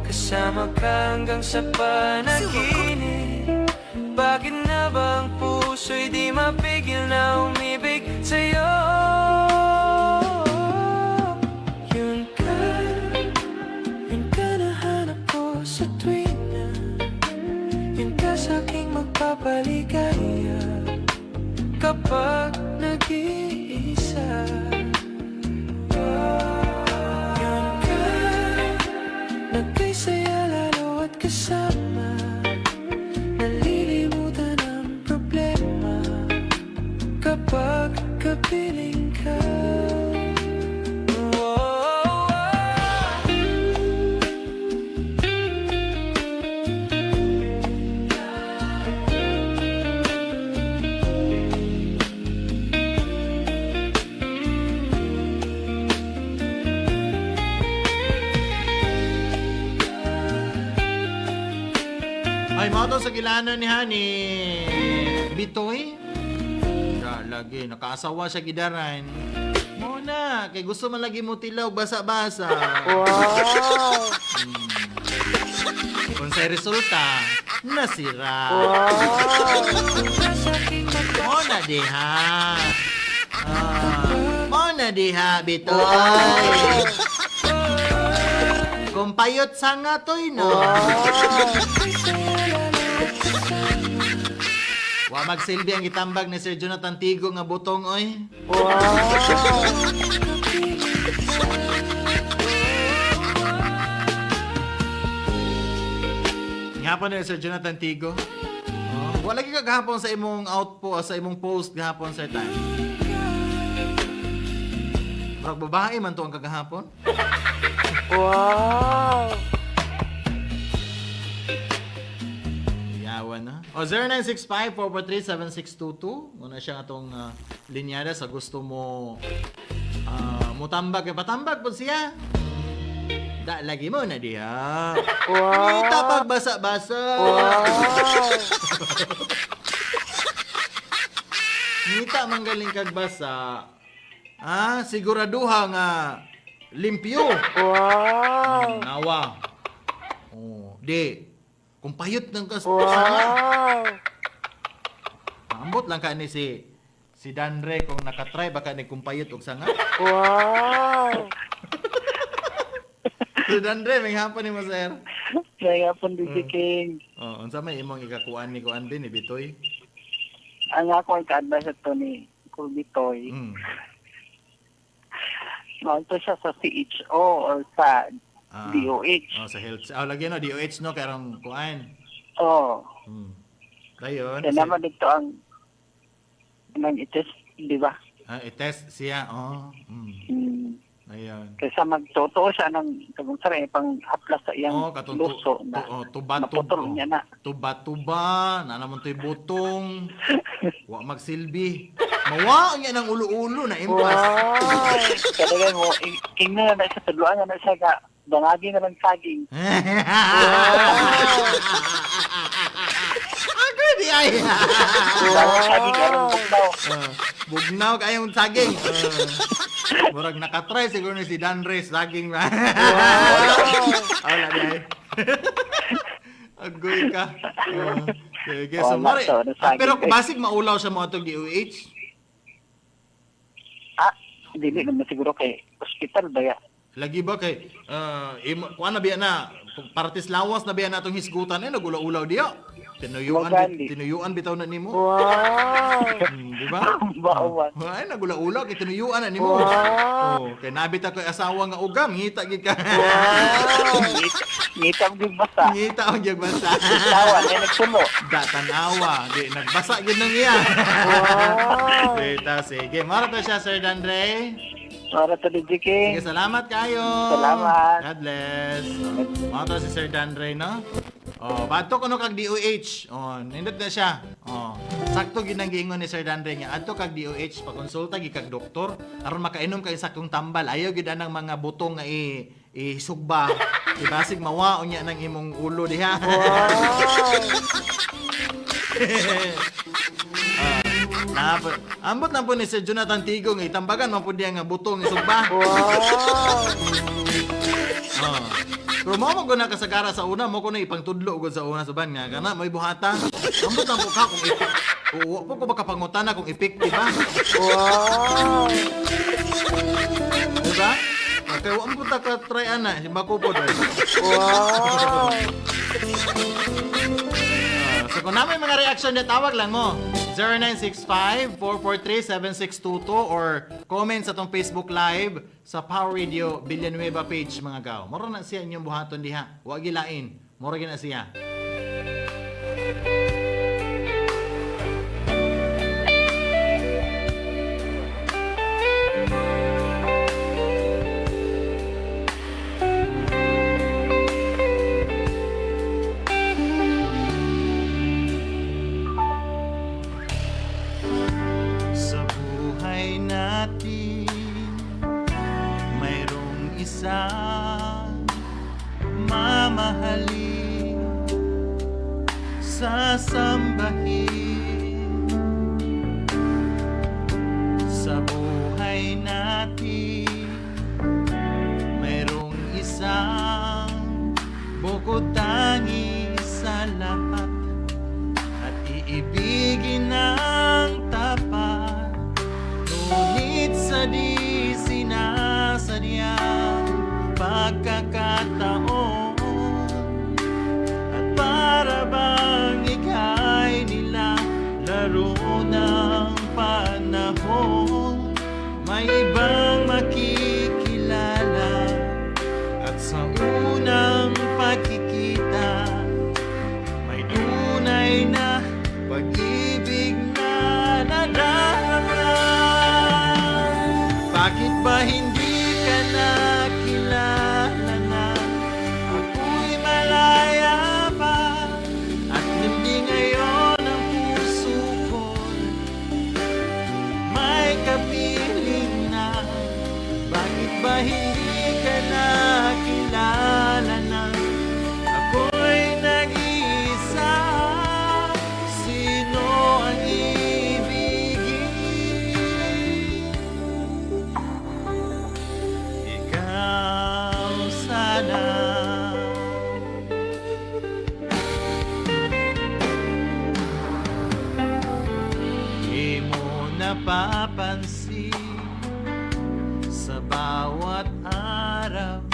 kasama ka hanggang sa panaginip. Bakit na ba ang puso'y di mapigil na umibig sa'yo? Yun ka nahanap ko sa tuwing na yun ka sa'king magpapaligaya kapag nag-iisa. Yun ka, nagkasaya lalo at kasama, nalilimutan ang problema kapag kapiling ka. Ay, mga to sa kilano ni Hani Bitoy. Lagi, nakaasawa siya gidaran. Muna, kay gusto man lagi mo tilaw, basa-basa. Wow! Kung sa'y resulta, nasira. Wow! Muna diha. Muna diha, Bitoy. Kumpayot sa nga to'y, no? Wa magsilbi ang itambag ni Sir Jonathan Tigo nga butong, oy. Wow! Gihapon ni Sir Jonathan Tigo. Wala gyud kagahapon sa imong outpo sa imong post gahapon, Sir Tan. Murag babae man to ang kagahapon. Wow! Yawan na. O 0965-443-7622. Muna siya atong linyada sa gusto mo mutambag. Patambag po siya. Da, lagi mo na diha. Wow! Kita pagbasa-basa. Wow! Ngita manggaling kagbasa. Siguraduha nga limpyo. Wow! Nawa. Di. Kung payot ng Wow! ambot lang ka ni si Danre kung nakatry baka ni kumpayot og sanga. Wow! Si Danre may hapon ni mo, sir. Kaya po DJ King. Unsa may imong ikakuan ni kuan din ni Bitoy? Ang ako ang ka-advise ito ni Kulbitoy. Ito siya sa CHO or sa DOH. Sa health. Lagyan no DOH no karong kuan. Oo. Dayon. Kaya naman dito ang i-test, di ba? I-test siya. Ayun. Kaysa magtotoo siya ng kagunsara pang haplas sa iyang luso na naputol niya na. Tuba-tuba, na naman to'y butong. Wa magsilbi. Mawaon niya ng ulo-ulo na impas. Wow. Kadagay mo, king na sa tuluan na siya ka, bangagi na lang saging. Ako di ay. Bawang saging, aron bugnaw. Bugnaw kayong saging. Murag nakatry siguro ni si Danres saging ba. Wala di ay. Agoy ka. Sige, so mari. Pero basig maulaw sa mga itong DOH. Dili naman siguro kay hospital ba ya? Lagi ba kay kuan na biya na partis lawas na biya natong hisgutan nagulaw-ulaw diya. Tinuyuan bitaw na nimo. Wow. Di ba? Bawang. Ay nagulaw-ulaw kay tinuyuan na nimo. Wow. Kay nabita ko asawa nga ugam ngita gid ka. Ngitam gid basta. Ngita ang gyud basta. Tawa na nagsulo. Tanawa, di nagbasa gid nang iya. Wow. Sige, mara to siya Sir Dandre. Para to DJ King. Sige, salamat kayo. Salamat. God bless. Mga to si Sir Dandre, no? Bato ko no kag DOH. Nindot na siya. Sakto ginang giingon ni Sir Dandre nga. Adto kag DOH, pakonsulta gi kag doktor aron makainom kay saktong tambal. Ayaw gid anang mga butong nga isugba. Ibasig mawaon niya ng imong ulo diha. Ambot na po ni Sir Jonathan Tigo nga itambagan man po diya nga butong isugba. Pero mo na kasagara sa una, mo ko na ipangtudlo ugod sa una suban nga kana may buhata. Ambot na po ka kung uwa po ko baka pangutana kung effective ba. Wow. Diba? Kaya wala po ka try ana, si Makupod. Wow. So kung namin mga reaction na tawag lang mo 0965-443-7622 or comment sa tong Facebook Live sa Power Radio Villanueva page mga gaw. Moro na siya inyong buhaton diha. Huwag gilain. Moro na siya. Sa buhay natin mayroong isang mamahalin, sasambahin. Sa buhay natin mayroong isang bukod tangi sa lahat at iibigin ng tapat, ngunit sa di sinasadyang pagkakataon at para bang ika'y nilalaro ng panahon, may ibang makikilala at sa unang pagkikita may tunay na pag-ibig na nadarama. Bakit ba hindi ka nakilala na ako'y malaya pa at hindi ngayon ang puso ko'y may kapiling na? Bakit ba hindi ka nakilala na ako'y nag-iisa? Sino ang ibigin? Ikaw sana. Di mo napapansin sa bawat araw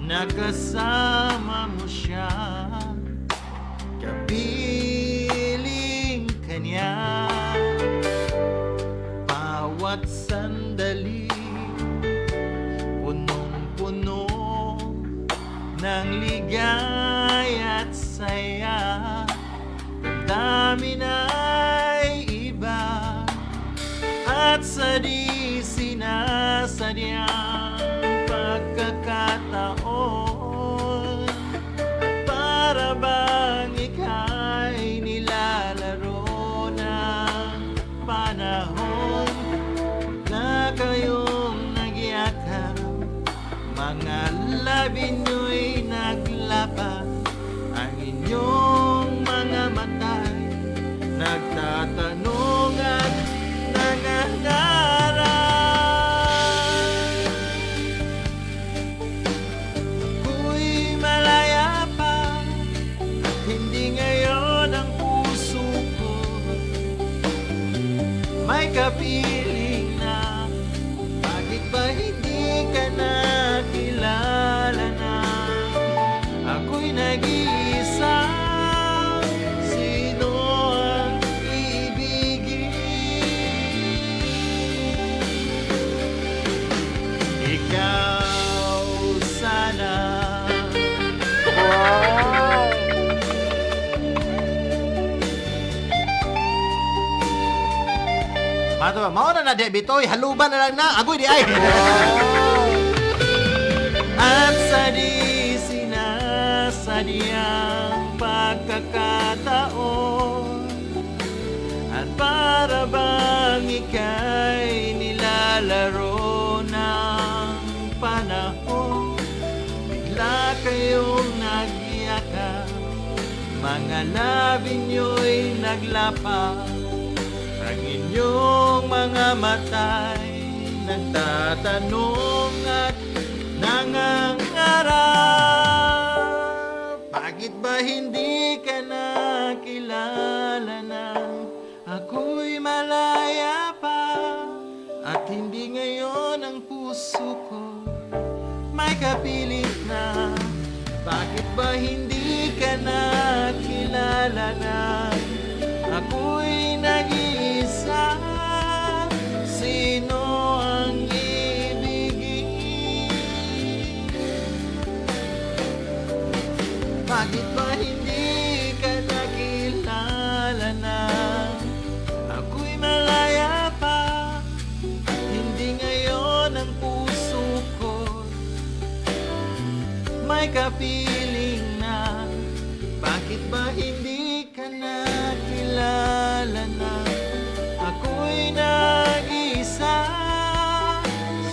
nakasama mo siya, kapiling kanya. Bawat sandali punong-puno ng ligaya at saya, damdamin ay iba at sa di sinasadyang pagkakataon at para bang ika'y nilalaro ng panahon, mga labi nyo'y naglapa, ang inyong mga mata'y nagtatanong at nangangarap. Ako'y malaya pa at hindi ngayon ang puso ko may kapiling na. Bakit ba hindi ka nakilala na? Ako'y nag-iisa, sino ang ibigin? Ikaw sana. Wow! Mato ba? Mauna na di bitoy, haluban na lang na. Agoy di ay. At sa di sinasadyang pagkakataon, at para bang ika'y nilalaro ng panahon, bigla kayong nagyakap, mga labi nyo'y naglapa, ang inyong mga mata'y nagtatanong at nangangarap. Bakit ba hindi ka nakilala na? Ako'y malaya pa at hindi ngayon ang puso ko may kapilit na. Bakit ba hindi ka nakilala na? Ako'y nag-iisa, sino ang ibigin? Bakit ba hindi ka nakilala na? Ako'y malaya pa, hindi ngayon ang puso ko may kapiling na. Bakit ba hindi ka nakilala na? Ako'y nag-isa,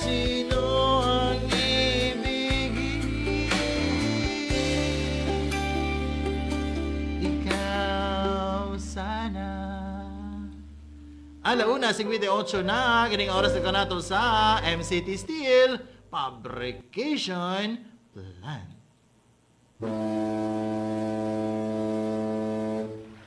sino ang ibigin? Ikaw sana. Alauna, 58 na, kining oras na kanato sa MCT Steel Fabrication Plan.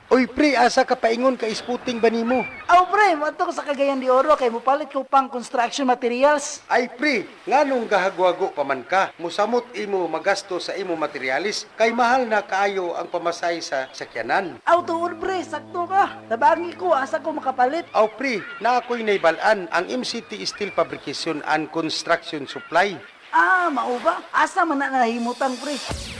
Uy, pre, asa ka paingon ka isputing ba nimo? Aw, pre, mato ko sa Cagayan de Oro kay mupalit ko pang construction materials. Ay, pre, nganong gahagwago pa man ka? Musamot imo magasto sa imo materialis, kay mahal na kaayo ang pamasay sa sakyanan. Aw, tuod, pre, sakto ka. Tabangi ko, asa ko makapalit. Aw, pre, na ako'y naibalaan ang MCT Steel Fabrication and Construction Supply. Ah, mao ba? Asa man na nahimutan, pre?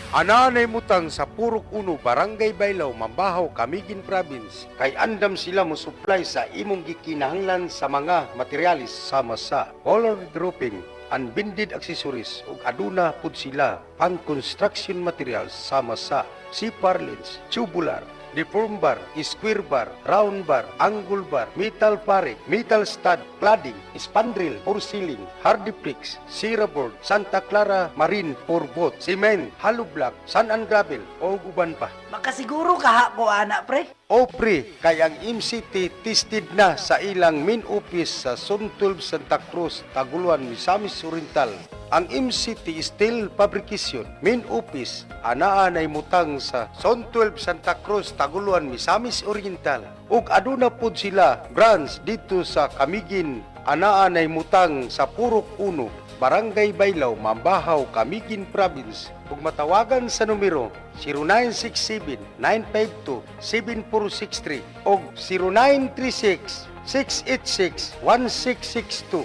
Ananay mutang sa Purok 1, Barangay Baylaw, Mambahaw, Camiguin Province. Kay andam sila mo supply sa imong gikinahanglan sa mga materialis sama sa color dropping, unbended accessories ug aduna pud sila pang construction materials sama sa C-bar lens, tubular, deform bar, square bar, round bar, angle bar, metal paring, metal stud, cladding, spandrel, for ceiling, hardiplex, Sierra board, Santa Clara Marine for boat, cement, hollow block, sand and gravel, o uban pa. Makasiguro ka ko, anak, pre. O pre, kay ang MCT tested na sa ilang main office sa Zone 12 Santa Cruz, Taguluan, Misamis Oriental. Ang MCT Steel Fabrication main office anaa nay mutang sa Zone 12 Santa Cruz, Taguluan, Misamis Oriental. Ug aduna pud sila branch dito sa Camiguin, anaa nay mutang sa Purok 1, Barangay Baylaw, Mambahaw, Camiguin Province. Ug matawagan sa numero 0967-952-7463 o 0936-686-1662.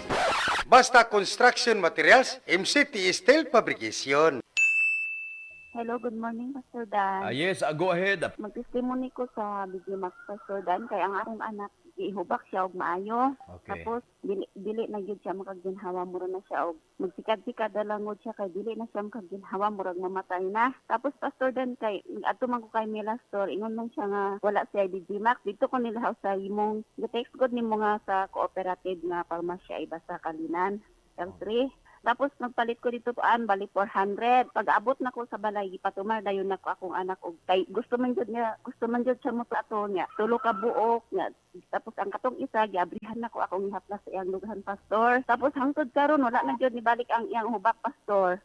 Basta Construction Materials, MCT Steel Fabrication. Hello, good morning, Pastor Dan. Yes, go ahead. Mag-testimony ko sa Biggie Max, Pastor Dan, kaya ang akong anak, ihubak siya og maayo. Okay. Tapos, dili na yun siya makagginhawa, mura na siya og magsikad-sikad dalangod siya, kay dili na siya makagginhawa, murag mamatay na. Tapos, Pastor Dan, kay ato man ko kay Mila Store, ingon man siya nga wala siya Biggie Max. Dito ko nila sa imong, the text god nimo nga sa cooperative nga pharmacy iba sa Kalinan. L3. Tapos nagpalit ko dito paan, bali 400. Pag abot na ko sa balay, gipatumar dayon na ko akong anak og kay gusto man jud siya mo ato niya. Tulo ka buok nga. Tapos ang katong isa giabrihan na ko akong ihaplas sa iyang lughan pastor. Tapos hangtod karon wala na jud ni balik ang iyang hubak pastor.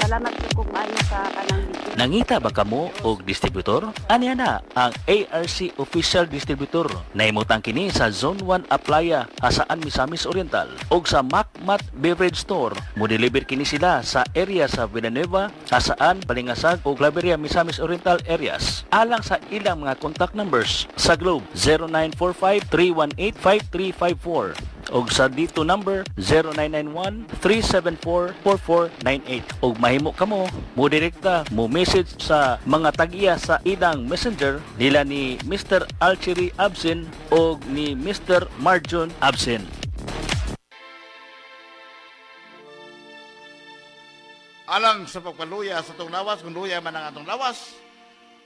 Salamat po kung maayo sa kanang video. Nangita ba kamo og distributor? Aniya na ang ARC Official Distributor. Nahimutang kini sa Zone 1 Aplaya, Hasaan, Misamis Oriental og sa Macmat Beverage Store. Mo-deliver kini sila sa area sa Villanueva, Hasaan, Balingasag ug Claveria, Misamis Oriental areas. Alang sa ilang mga contact numbers sa Globe 0945-318-5354 og sa dito number 0991-374-4498 og mahimo kamo mo direkta mo message sa mga tagiya sa ilang messenger nila ni Mr. Alchiri Absin og ni Mr. Marjon Absin. Alang sa pagpaluya sa itong lawas, kung luya man ang atong lawas,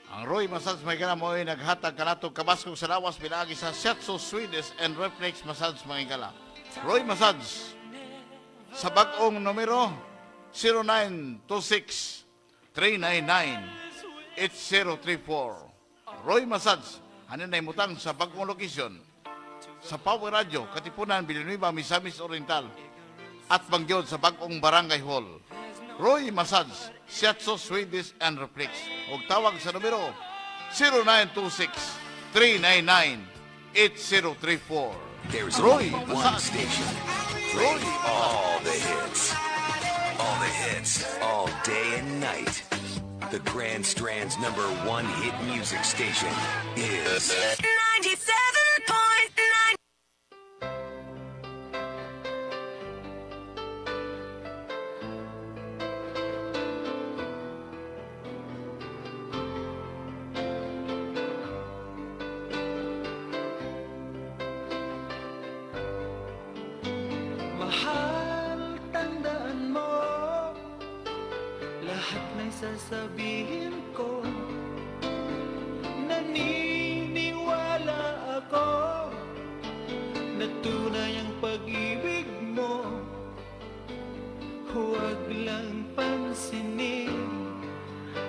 ang Roy Massage may kanamo ay naghatag kanatong kabaskong sa lawas pinagi sa Shiatsu Swedish and Reflex Massage mga kala. Roy Massage sa bagong numero 0926-399-8034. Roy Massage hanin na imutang sa bagong lokasyon sa Power Radio, Katipunan, Villanueva, Misamis Oriental at Bangyod sa bagong Barangay Hall. Roy Massage, Shiatsu Swedish and Reflex. O tawag sa numero 0926-399-8034. There's Roy only one Massage. station. Playing all the hits. All the hits. All day and night. The Grand Strand's #1 hit music station is 97.9. Mahal, tandaan mo lahat ng sasabihin ko. Naniniwala ako na tunay ang pag-ibig mo. Huwag lang pansinin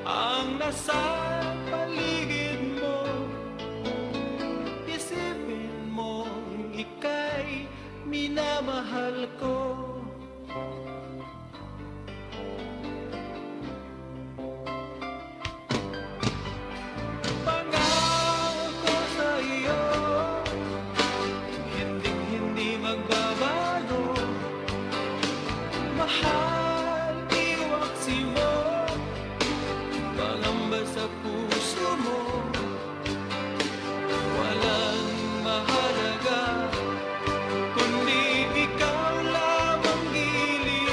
ang nasa paligid mo. Isipin mo ika'y minamahal ko. Pangako sa iyo, hindi magbabago. Mahal, iwaksi mo, pangamba sa puso mo. Walang mahalaga kundi ikaw lamang giliw.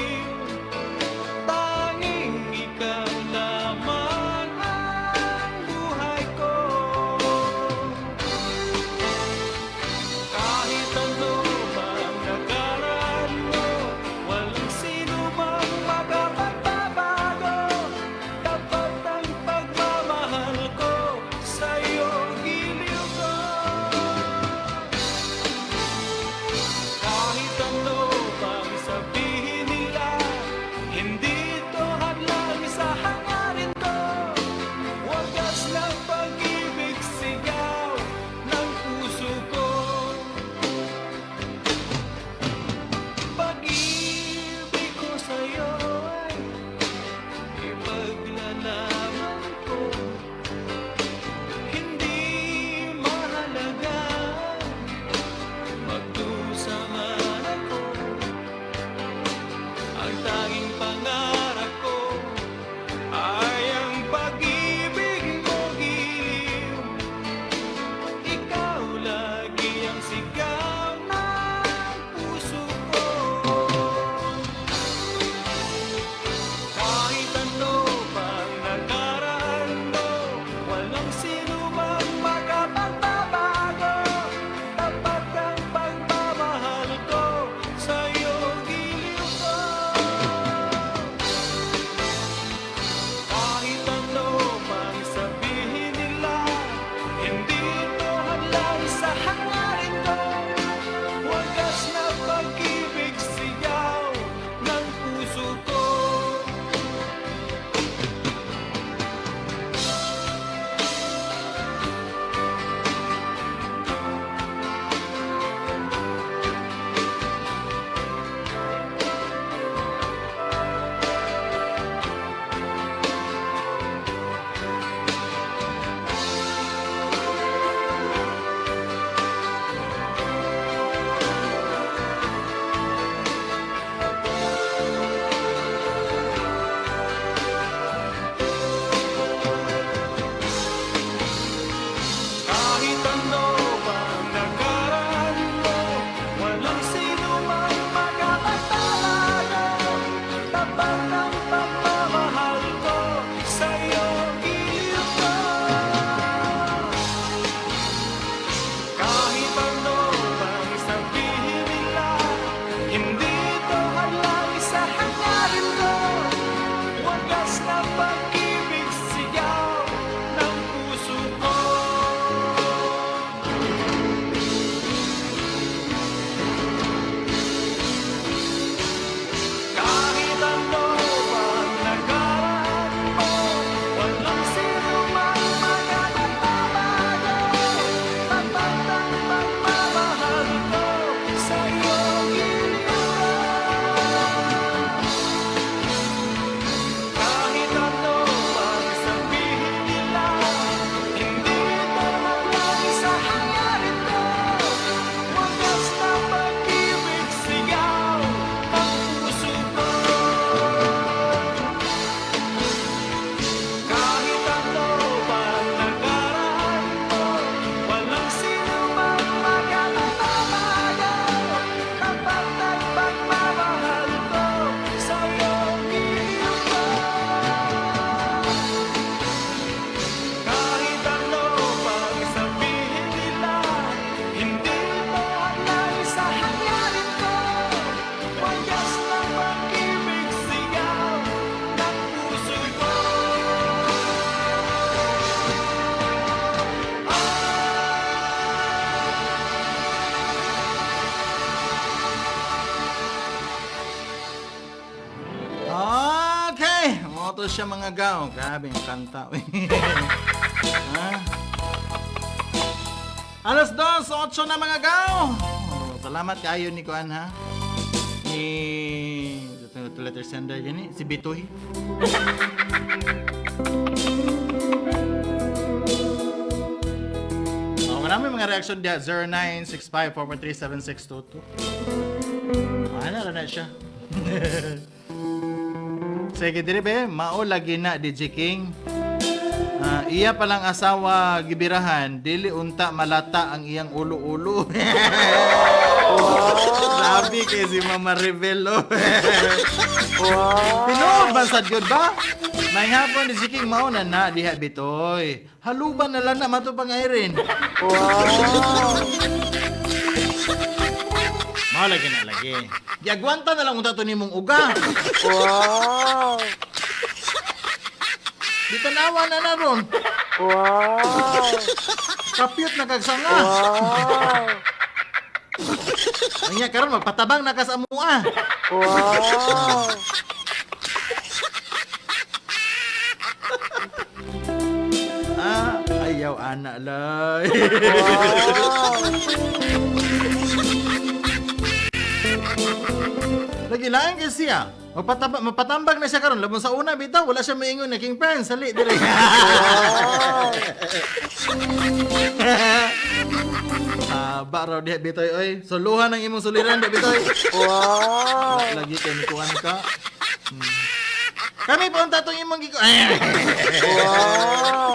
to siya mga gaw. Grabe ang kanta. Ha? Alas 2:08 na mga gaw. Oh, salamat kayo ni Kuan ha. Ni ito letter sender gani si Bitoy. Oh, marami mga reaction dia 0965-443-7622. Ano na siya? Sige dire be, mao lagi na DJ King. Iya palang asawa gibirahan, dili unta malata ang iyang ulo-ulo. Grabe kay si Mama Revelo. Tinood ba sad gyud ba? May hapon DJ King mao na diha bitoy. Haluban na lang na mato pang Irene. Mao lagi na lagi. Giagwanta na lang unta to nimong uga. Wow! Di tanawa na ron. Wow! Kapyot na kagsanga. Wow! Anya karon magpatabang na ka sa mua. Wow! Ayaw ana lay. Lagi lang kay siya. Mapatambag na siya karon labon sa una bitaw wala siya maingon na King Prince sali dire. Baraw diha bitoy oy. Suluhan ang imong suliran diha bitoy. Wow! Lagi kay nikuan ka. Kami pa unta tong imong giko. Wow!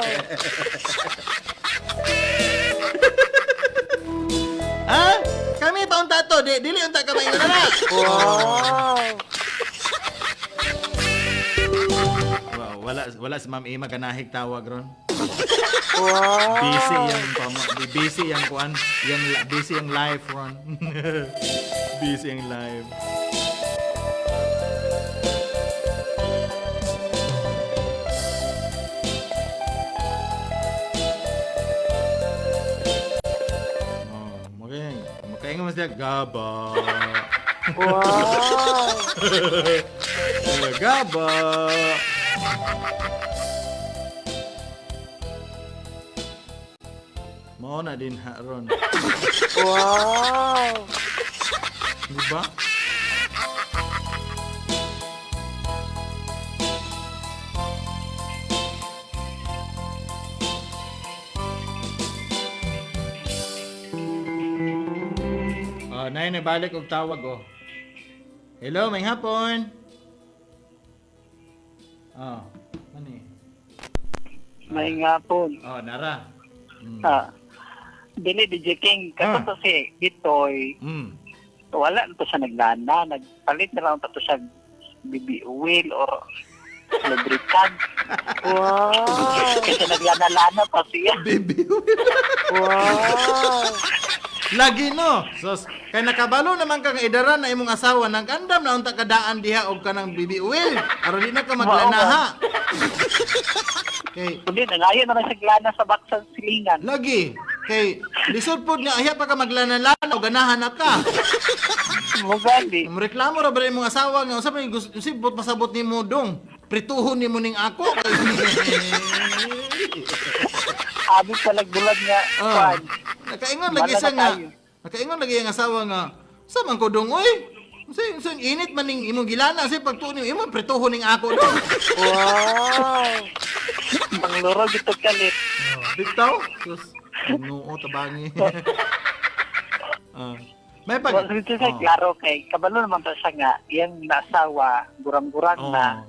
Ha? Kami pa unta to, dili unta ka maingon na. Wow! Wala si Ma'am Ima kanahig tawag ron. Wow! Busy yang kuan, busy yang live ron. Busy yang live. Makaingon mo siya, Gaba. Wow! Gaba. Mao na din haron. Wow! Diba? Nay, nagbalik og tawag oh. Hello, may hapon. Mani. May ngapon. Nara. Dili DJ King kato si Bitoy. Wala na to siya naglana, nagpalit na lang to siya BB oil or lubricant. Wow! Kasi naglana-lana pa siya. BB oil. Wow! Lagi no. Sos, kay nakabalo naman kang idaran na imong asawa nang kandam na unta kadaan diha og kanang BB oil. Aron di na ka maglanaha. Okay. Kundi nangayon na siya glana sa baksan silingan. Lagi. Kay lisod pod nga ahya pa ka maglanalana o ganahan na ka. Mugali. Reklamo ra ba imong asawa nga unsa may sibot pasabot nimo dong. Prituhon nimo ning ako. Abi pa nagbulag nga. Nakaingon lagi siya nga. Nakaingon lagi ang asawa nga. Sa man ko dong oy. Sa init man ning imong gilana say pagtuon nimo imong prituhon ning ako dong. Wow! Mangloro gito kalit. Bitaw? Sus. Noo tabangi. May pag klaro kay kabalo naman ta siya nga iyang nasawa gurang-gurang na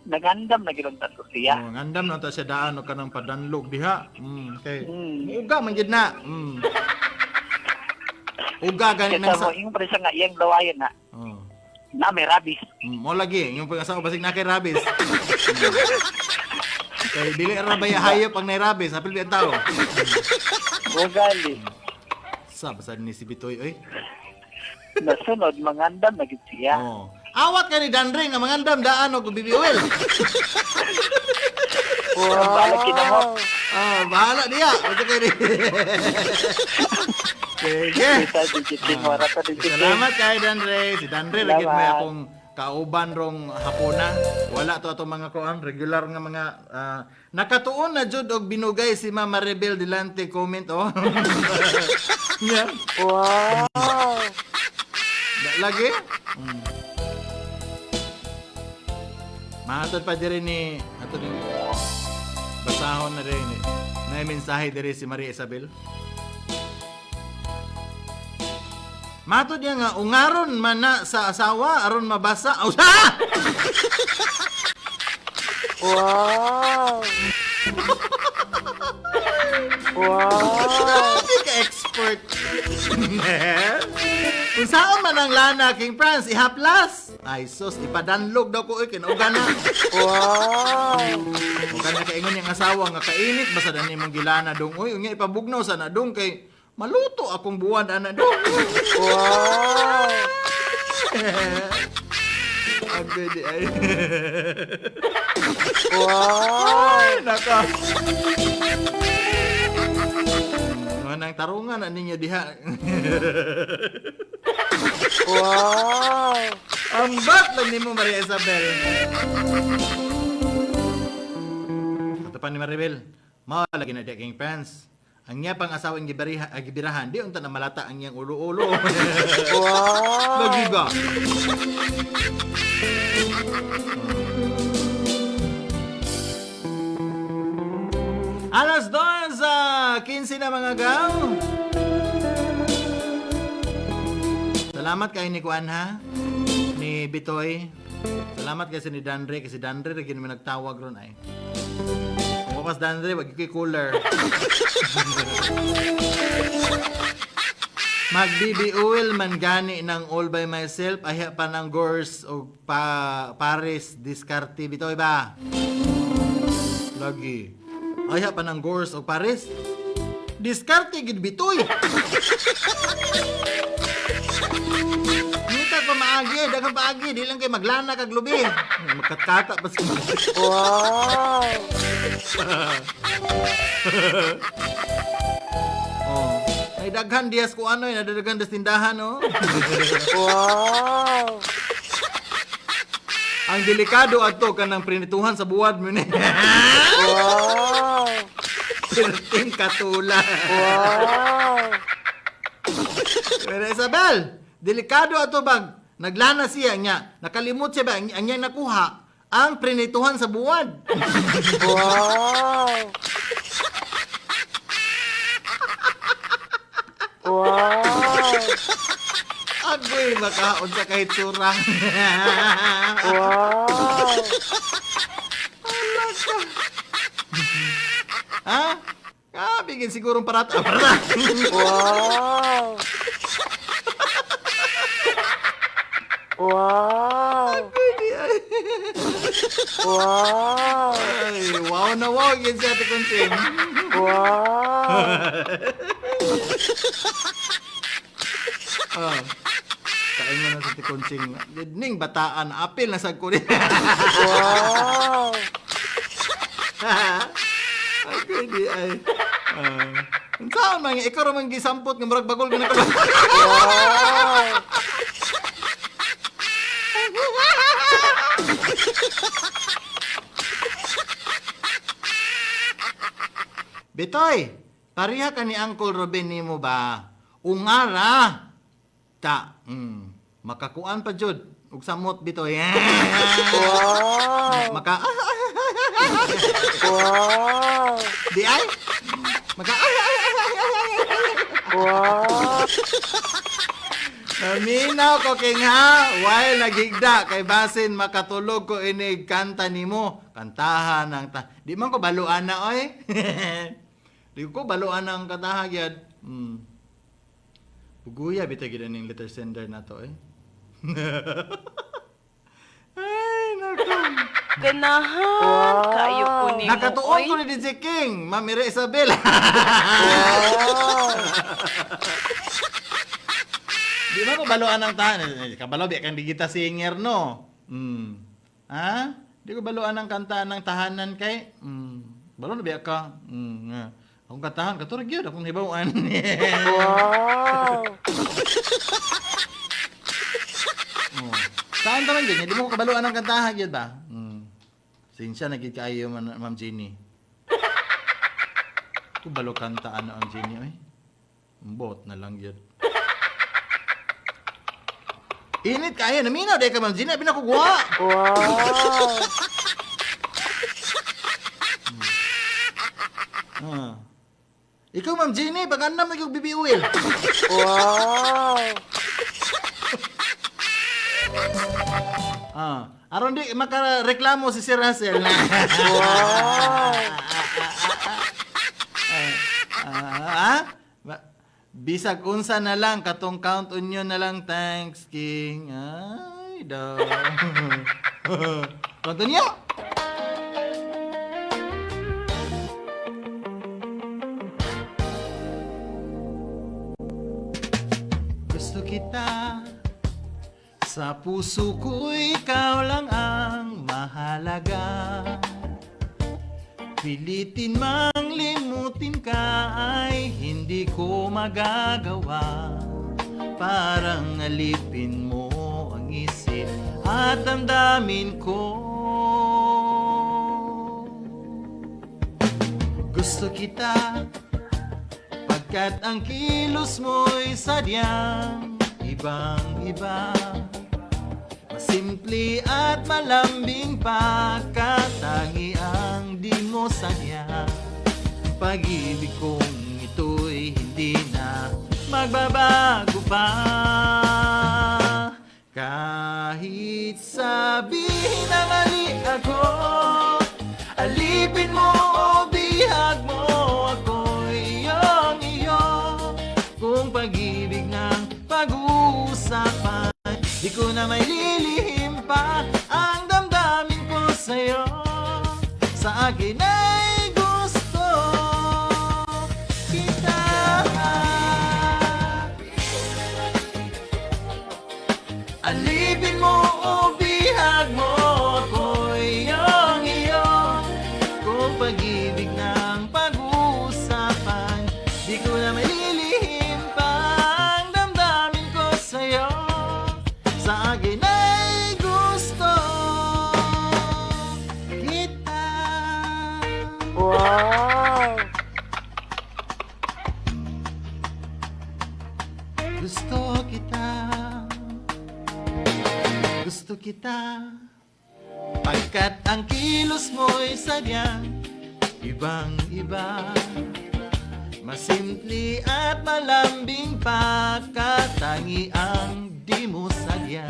nagandam na gilong tato siya. Ngandam na ta siya daan o kanang padanlog diha. Okay. Uga man gid na. Uga gani na sa. Yung pa siya nga iyang lawayan na. Na may rabies. Mo lagi yung pag-asawa basig na kay rabies. Kay dili ra ba hayop ang nay rabies, apil biyan tao. Ugali. Sa basad ni si Bitoy oy. Nasunod mangandam na gid siya. Awat ka ni Danre nga mangandam daan og BB oil. Wow! Bahala diya. Ito kay di. Sige. Salamat kay Danre. Si Danre lagi may akong kauban rong hapona. Wala to ato mga kuan regular nga mga nakatuon na jud og binugay si Ma'am Maribel Delante comment oh. Yeah. Wow. Lagi? Mahatod pa diri ni ato ni basahon na rin na mensahe diri si Maria Isabel. Matod niya nga ungaron man na sa asawa aron mabasa. Aw sa! Wow. Wow. Hindi ka expert. Kung saan man ang lana, King Franz, ihaplas. Ay, sus, ipadanlog daw ko, kinuga na. Wow. Huwag na kaingon yung asawa, nga kainit, basta na mong gilana dong. Uy, nga ipabugnaw sa na dong, kay maluto akong buwan, ana dong. Wow. Agad ay. Wow. Ay, naka. Nang tarungan na ninyo diha. Wow. Ang bat lang ni mo, Maria Isabel. Ito pa ni Maribel. Mao lagi na di King Franz. Ang niya pang asawang gibirahan, di unta na malata ang niyang ulo-ulo. Wow. Lagi ba? Alas 2 sa 15 na mga gaw. Salamat kay ni Kuan ha. Ni Bitoy. Salamat kasi ni Dandre. Kasi Dandre rin mo nagtawag ron ay. Kung pas Dandre, wag kay cooler. Mag-BB oil man gani ng all by myself. Ayaw pa ng Gors o Paris Discarte. Bitoy ba? Lagi. Ayaw pa ng Gors o Paris. Discarte gid Bitoy. Nita ko maagi, dagang paagi, di lang kay maglana kag lubi. Magkatkata pa sa. Wow. Oh, ay daghan dias ko ano, nadadagan das tindahan oh. Wow. Ang delikado ato kanang prinituhan sa buwad mo ni. Wow. Perting katula. Wow. Pero Isabel, delikado ato bag. Naglana siya niya. Nakalimot siya ba ang niyang nakuha ang prinituhan sa buwad. Wow. Wow. Agoy, makaon sa kahit surang. Wow. Ha? Bigyan sigurong parata. Parata. Wow. Wow. Wow. Ay, wow na wow. Yan si Ate Consing. Wow. Kain mo na sa Ate Consing. Ning bataan. Apil na sa kunin. Wow. Ay, di ay. Saan man nga? Ikaw ramang gisampot ng murag bagol ka na ka. Wow. Bitoy, pariha ka ni Uncle Ruben ni mo ba? Ungara. Ta. Makakuan pa jud. Ug samot Bitoy. Wow. Maka. Wow. Di ay? Maka. Wow. Naminaw ko king ha. While nagigda kay basin makatulog ko inig kanta nimo. Kantahan ng di man ko baluan na oy. Di ko baluan ang kantahan gyud. Buguya bitaw gid ning letter sender na to eh. Ay, nako. Ganahan. Kayo ko ni mo. Nakatuon ko ni DJ King, Ma'am Maria Isabel. Di ba ko baluan ng tahan? Kabalo, biya kang digita singer, no? Ha? Di ko baluan ng kanta ng tahanan kay? Balo na biya ka? Akong kantahan, katurag yun, akong hibawan. Wow. Saan taman ganyan? Di mo ko kabaluan ng kantahan yun ba? Sinsya, nagigit kayo, Ma'am Jenny. Kung balo kantaan na ang Jenny, ay. Bot na lang yun. Init kaya, naminaw, dahil ka, Ma'am Jenny, pinakugwa. Wow! Ikaw, Ma'am Jenny, pag-andam na yung BB oil. Wow! Aron di makareklamo si Sir Russell. Wow! Bisag unsa na lang, katong count on yun na lang, thanks, King. Ay, daw. Count on yun. Gusto kita, sa puso ko ikaw lang ang mahalaga. Pilitin mang limutin ka ay hindi ko magagawa. Parang alipin mo ang isip at damdamin ko. Gusto kita pagkat ang kilos mo'y sadyang ibang-iba. Masimple at malambing pa, katangi ang di mo sadya. Pag-ibig kong ito'y hindi na magbabago pa. Kahit sabihin na mali ako, alipin mo o bihag mo, ako'y iyong-iyo. Kung pag-ibig ng pag-uusapan, di ko na may lilihim pa ang damdamin ko sa'yo. Sa akin ay gusto kita. Alipin mo o bihag mo, ako'y iyong-iyo. Kung pag-ibig ng pag-uusapan, di ko na may lilihim pa ang damdamin ko sa'yo. Sa akin ay gusto kita. Wow! Gusto kita. Gusto kita. Pagkat ang kilos mo'y sadyang ibang-iba. Masimple at malambing pa, katangi ang di mo sadya.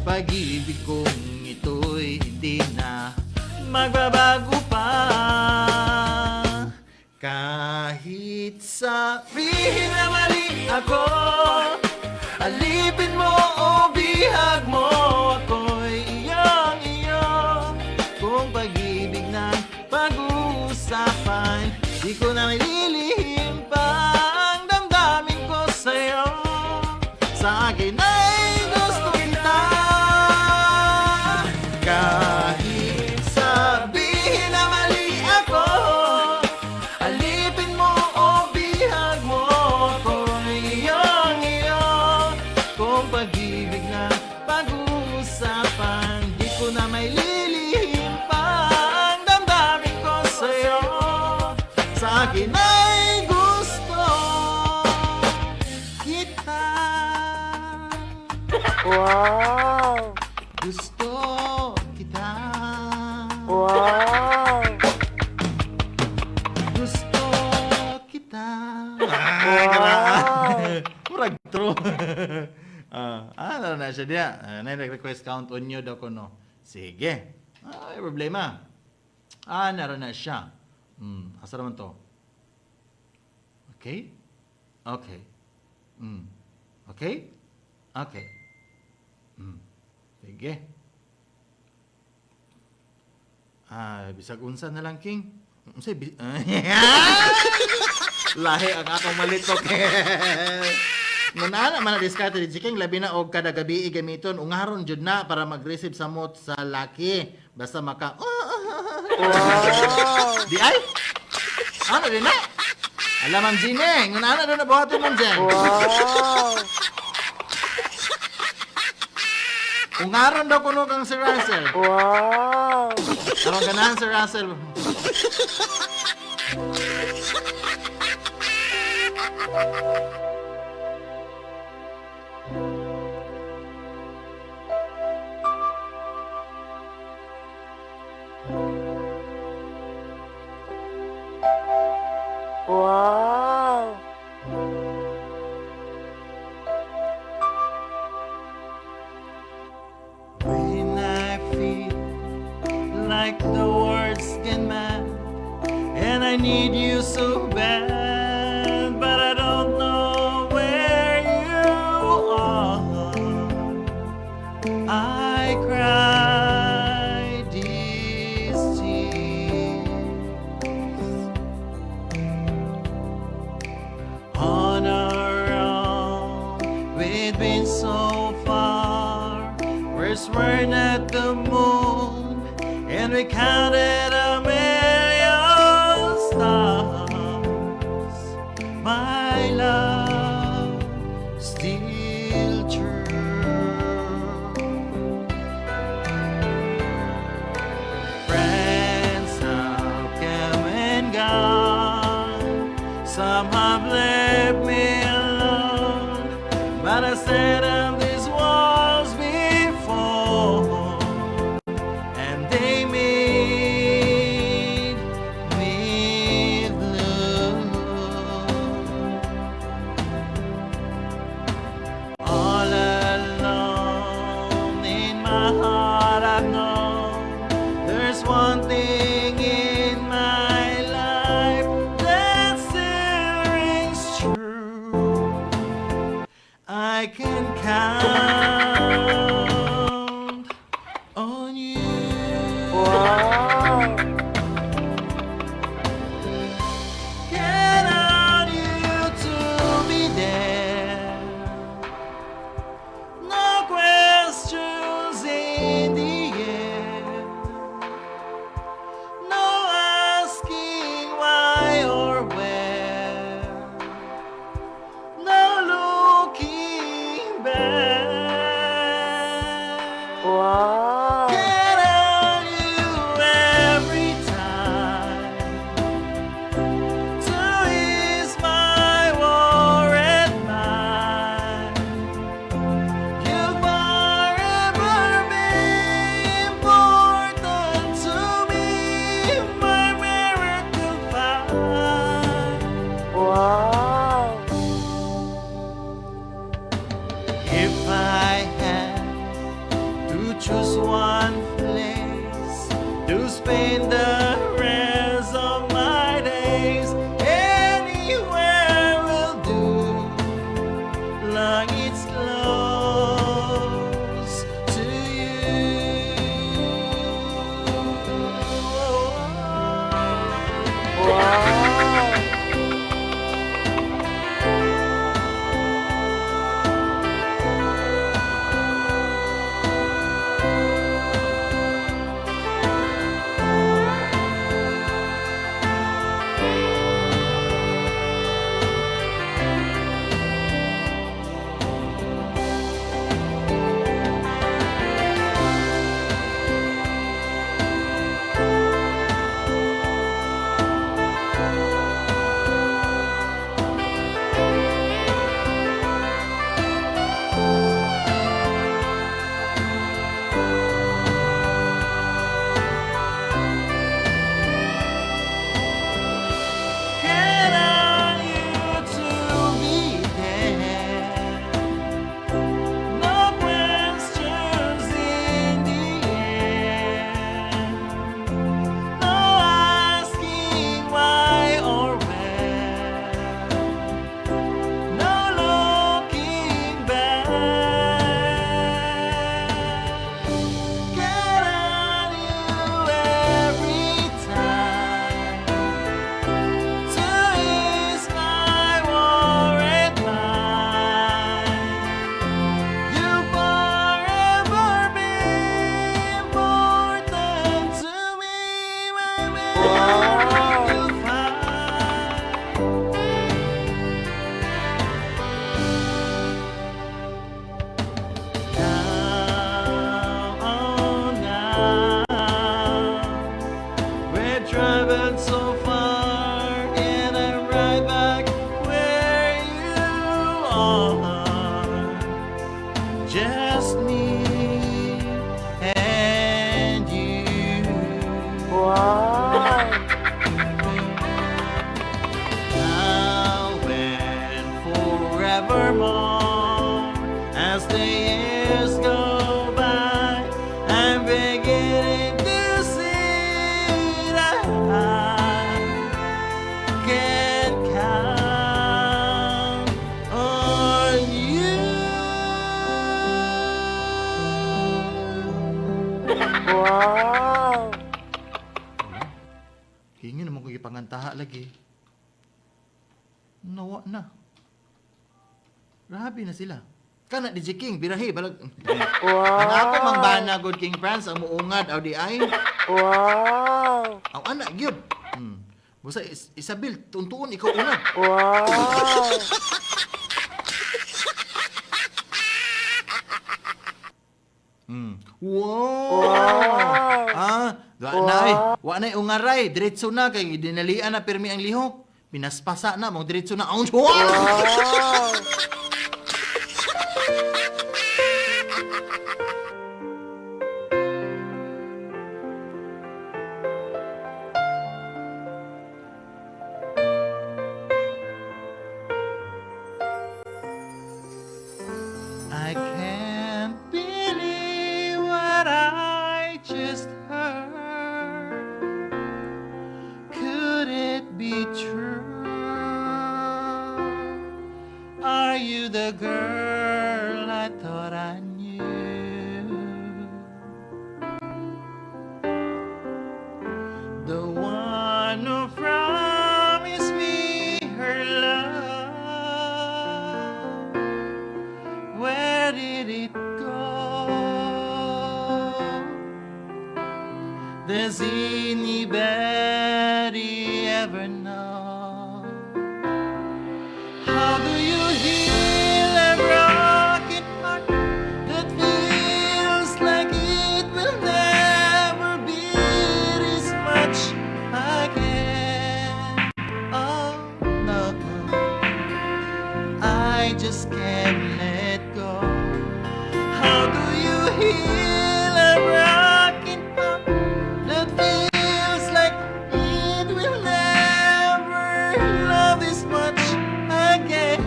Pag-ibig kong ito'y hindi na magbabago pa. Kahit sabihin na mali ako, alipin mo o bihag mo, ako'y iyong-iyo. Kung pag-ibig ng pag-uusapan, di ko na may lilihim pa ang damdamin ko sa'yo. Sa akin ay gusto kita. Kahit sabihin na mali ako, alipin mo o bihag mo, ako'y iyong-iyo. Kung pag-ibig na pag-uusapan, di ko na may lilihim pa ang damdamin ko sa'yo. Sa akin ay gusto kita. Wow! Gusto kita. Wow! Gusto kita. Wow! Murag true. Ano na siya diya? Nag-request count on you daw ko, no? Sige. Ay, problema. Naroon na siya. Asa naman to? Okay? Okay. Okay? Okay. Sige. Bisag unsa na lang, King. Lahi ang akong malitok. Nana man na-discard ni King, labi na og kada gabi gamiton ungaron jud na para mag-receive samot sa laki. Basta maka Wow! Di ay? Ano din na? Alam ang Gine, ngunana doon na buhatin mong dyan. Wow! Ungaron daw kuno kang si Russell. Wow. Karong ganahan si Russell. Wow. When I feel like the words get mad and I need you so bad, but I don't know where you are. I cry these tears on our own. We've been so far. First we're at the moon, and we counted a million stars. My love, still true. Friends have come and gone. Some have left me alone, but I said of these walls before, and they made me blue. All alone in my heart I've known there's one thing in my life that still rings true. I can count on you. Wow. Count on you to be there. No questions in the air. No asking why or where. No looking back. Wow. Count on you every time to ease my worried mind. You'll forever be important to me, my miracle find. Wow. If I had to choose one place to spend the rest of my days, anywhere will do. Long it's close to you. Wow. just me and you. Wow. Now and forevermore, as the years go by, I'm beginning to see that I can count on you. Wow. Hingi naman ko ipangantaha lagi. Nawa na. Grabe na sila. Kana DJ King, birahi, balag. Wow. Ang ako mang bana, good King France, ang muungad, aw di ay. Wow. Ang anak, gyud. Busa, Isabel, tuntuon, ikaw unad. Wow. Wow! Wow. Wa na ungaray, diretso na, kay dinalian na pirmi ang lihok. Pinaspasa na, mong diretso na. Wow! Wow. I can't believe what I just heard. Could it be true? Are you the girl I thought I knew? The one who promised me her love. Where did it go? Does anybody ever know? How do you heal a broken heart that feels like it will never beat as much again? Oh no, I just can't let go. How do you heal a broken heart that feels like it will never love this much again?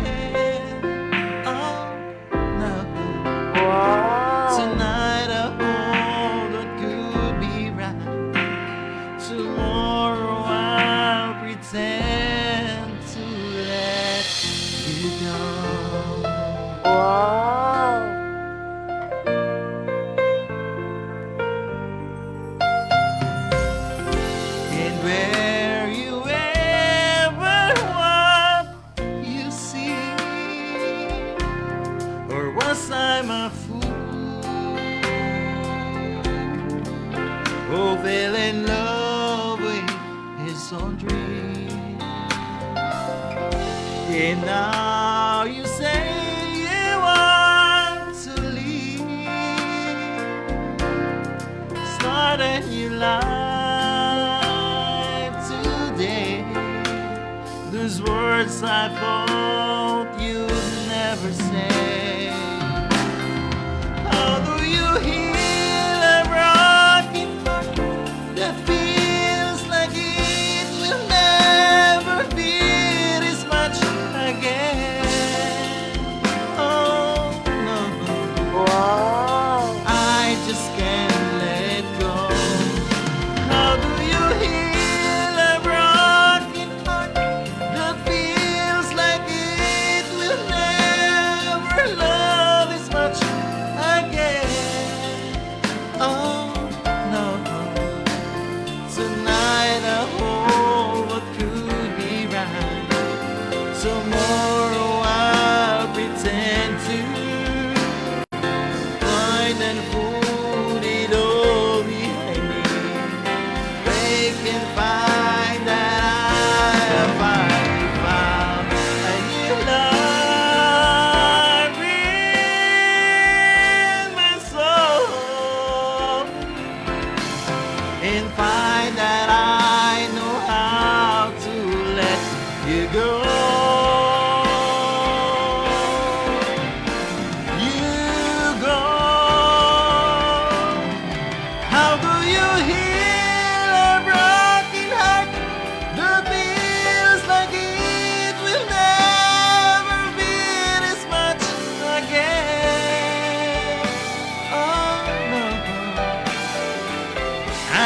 Oh no. Wow. Tonight I hold what could be right. Tomorrow I'll pretend to let you go. Wow. And where you ever what you see, or was I a fool who fell in love with his own dream? And now you say you want to leave, start a new life today. Those words I thought you'd never say. How do you heal a broken heart that feels like it will never beat as much again? Oh no, Wow. I just can't let go. How do you heal a broken heart that feels like it will never love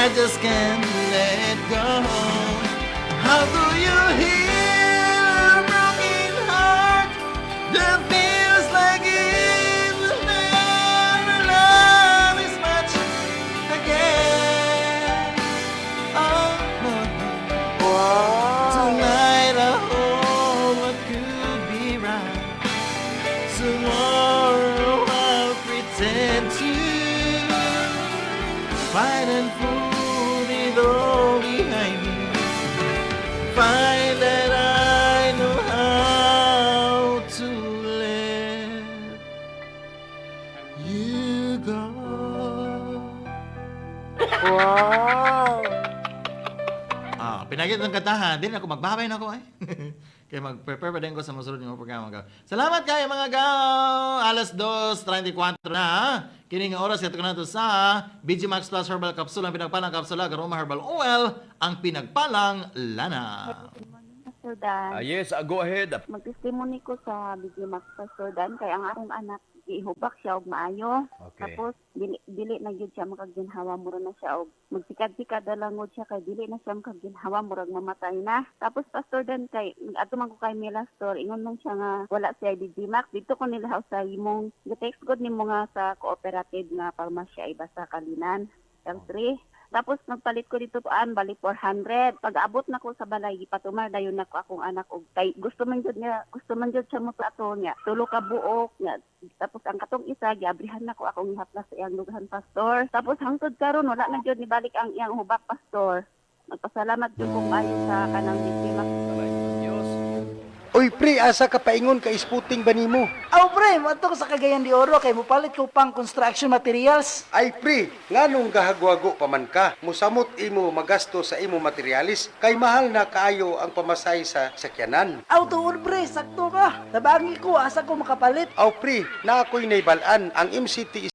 I just can't let go. How do you heal a broken heart that feels like it will never love as much again? Oh, Wow. tonight I hold what could be right. Tomorrow I'll pretend to fight and put it all behind me. Find that I know how to let you go. Wow. Pinagit ng katahan, din ako magbabay na ako eh. Kaya mag-prepare pa din ko sa masunod ng programa ko. Salamat kayo mga gaw! Alas 2:34 na ha? Kining nga oras, ito ko na ito sa BG Max Plus Herbal Capsule, ang pinagpalang kapsula, Garoma Herbal Oil, ang pinagpalang lana. Pastor Dan. Yes, go ahead. Magtestimony ko sa Bigyo Max Pastor Dan kay ang akong anak ihubak siya og maayo. Okay. Tapos dili na gyud siya makaginhawa mura na siya og magsikad-sikad langod siya kay dili na siya makaginhawa murag mamatay na. Tapos Pastor Dan kay ato man ko kay Mila Store ingon man siya nga wala si Bigyo Max dito ko nila sa imong text god nimo nga sa cooperative nga parmasya ay basta Kalinan. Ang 3. Tapos nagpalit ko dito bali 400. Pag-abot na ko sa balay gipatumar dayon nako akong anak og kay gusto man jud siya mo sa ato niya. Tulo ka buok niya. Tapos ang katong isa giabrihan nako akong ihaplas sa iyang lughan pastor. Tapos hangtod karon wala na jud nibalik ang iyang hubak pastor. Nagpasalamat jud ko kayo sa kanang biktima. Oy pre, asa ka paingon ka isputing ba nimo? Aw pre, mato ko sa Cagayan de Oro kay mupalit ko pang construction materials. Ay pre, nganong gahagwago pa man ka? Musamot imo magasto sa imo materialis kay mahal na kaayo ang pamasahe sa sakyanan. Aw tuod pre, sakto ka. Tabangi ko asa ko makapalit. Aw pre, na ako'y naibalaan ang MCT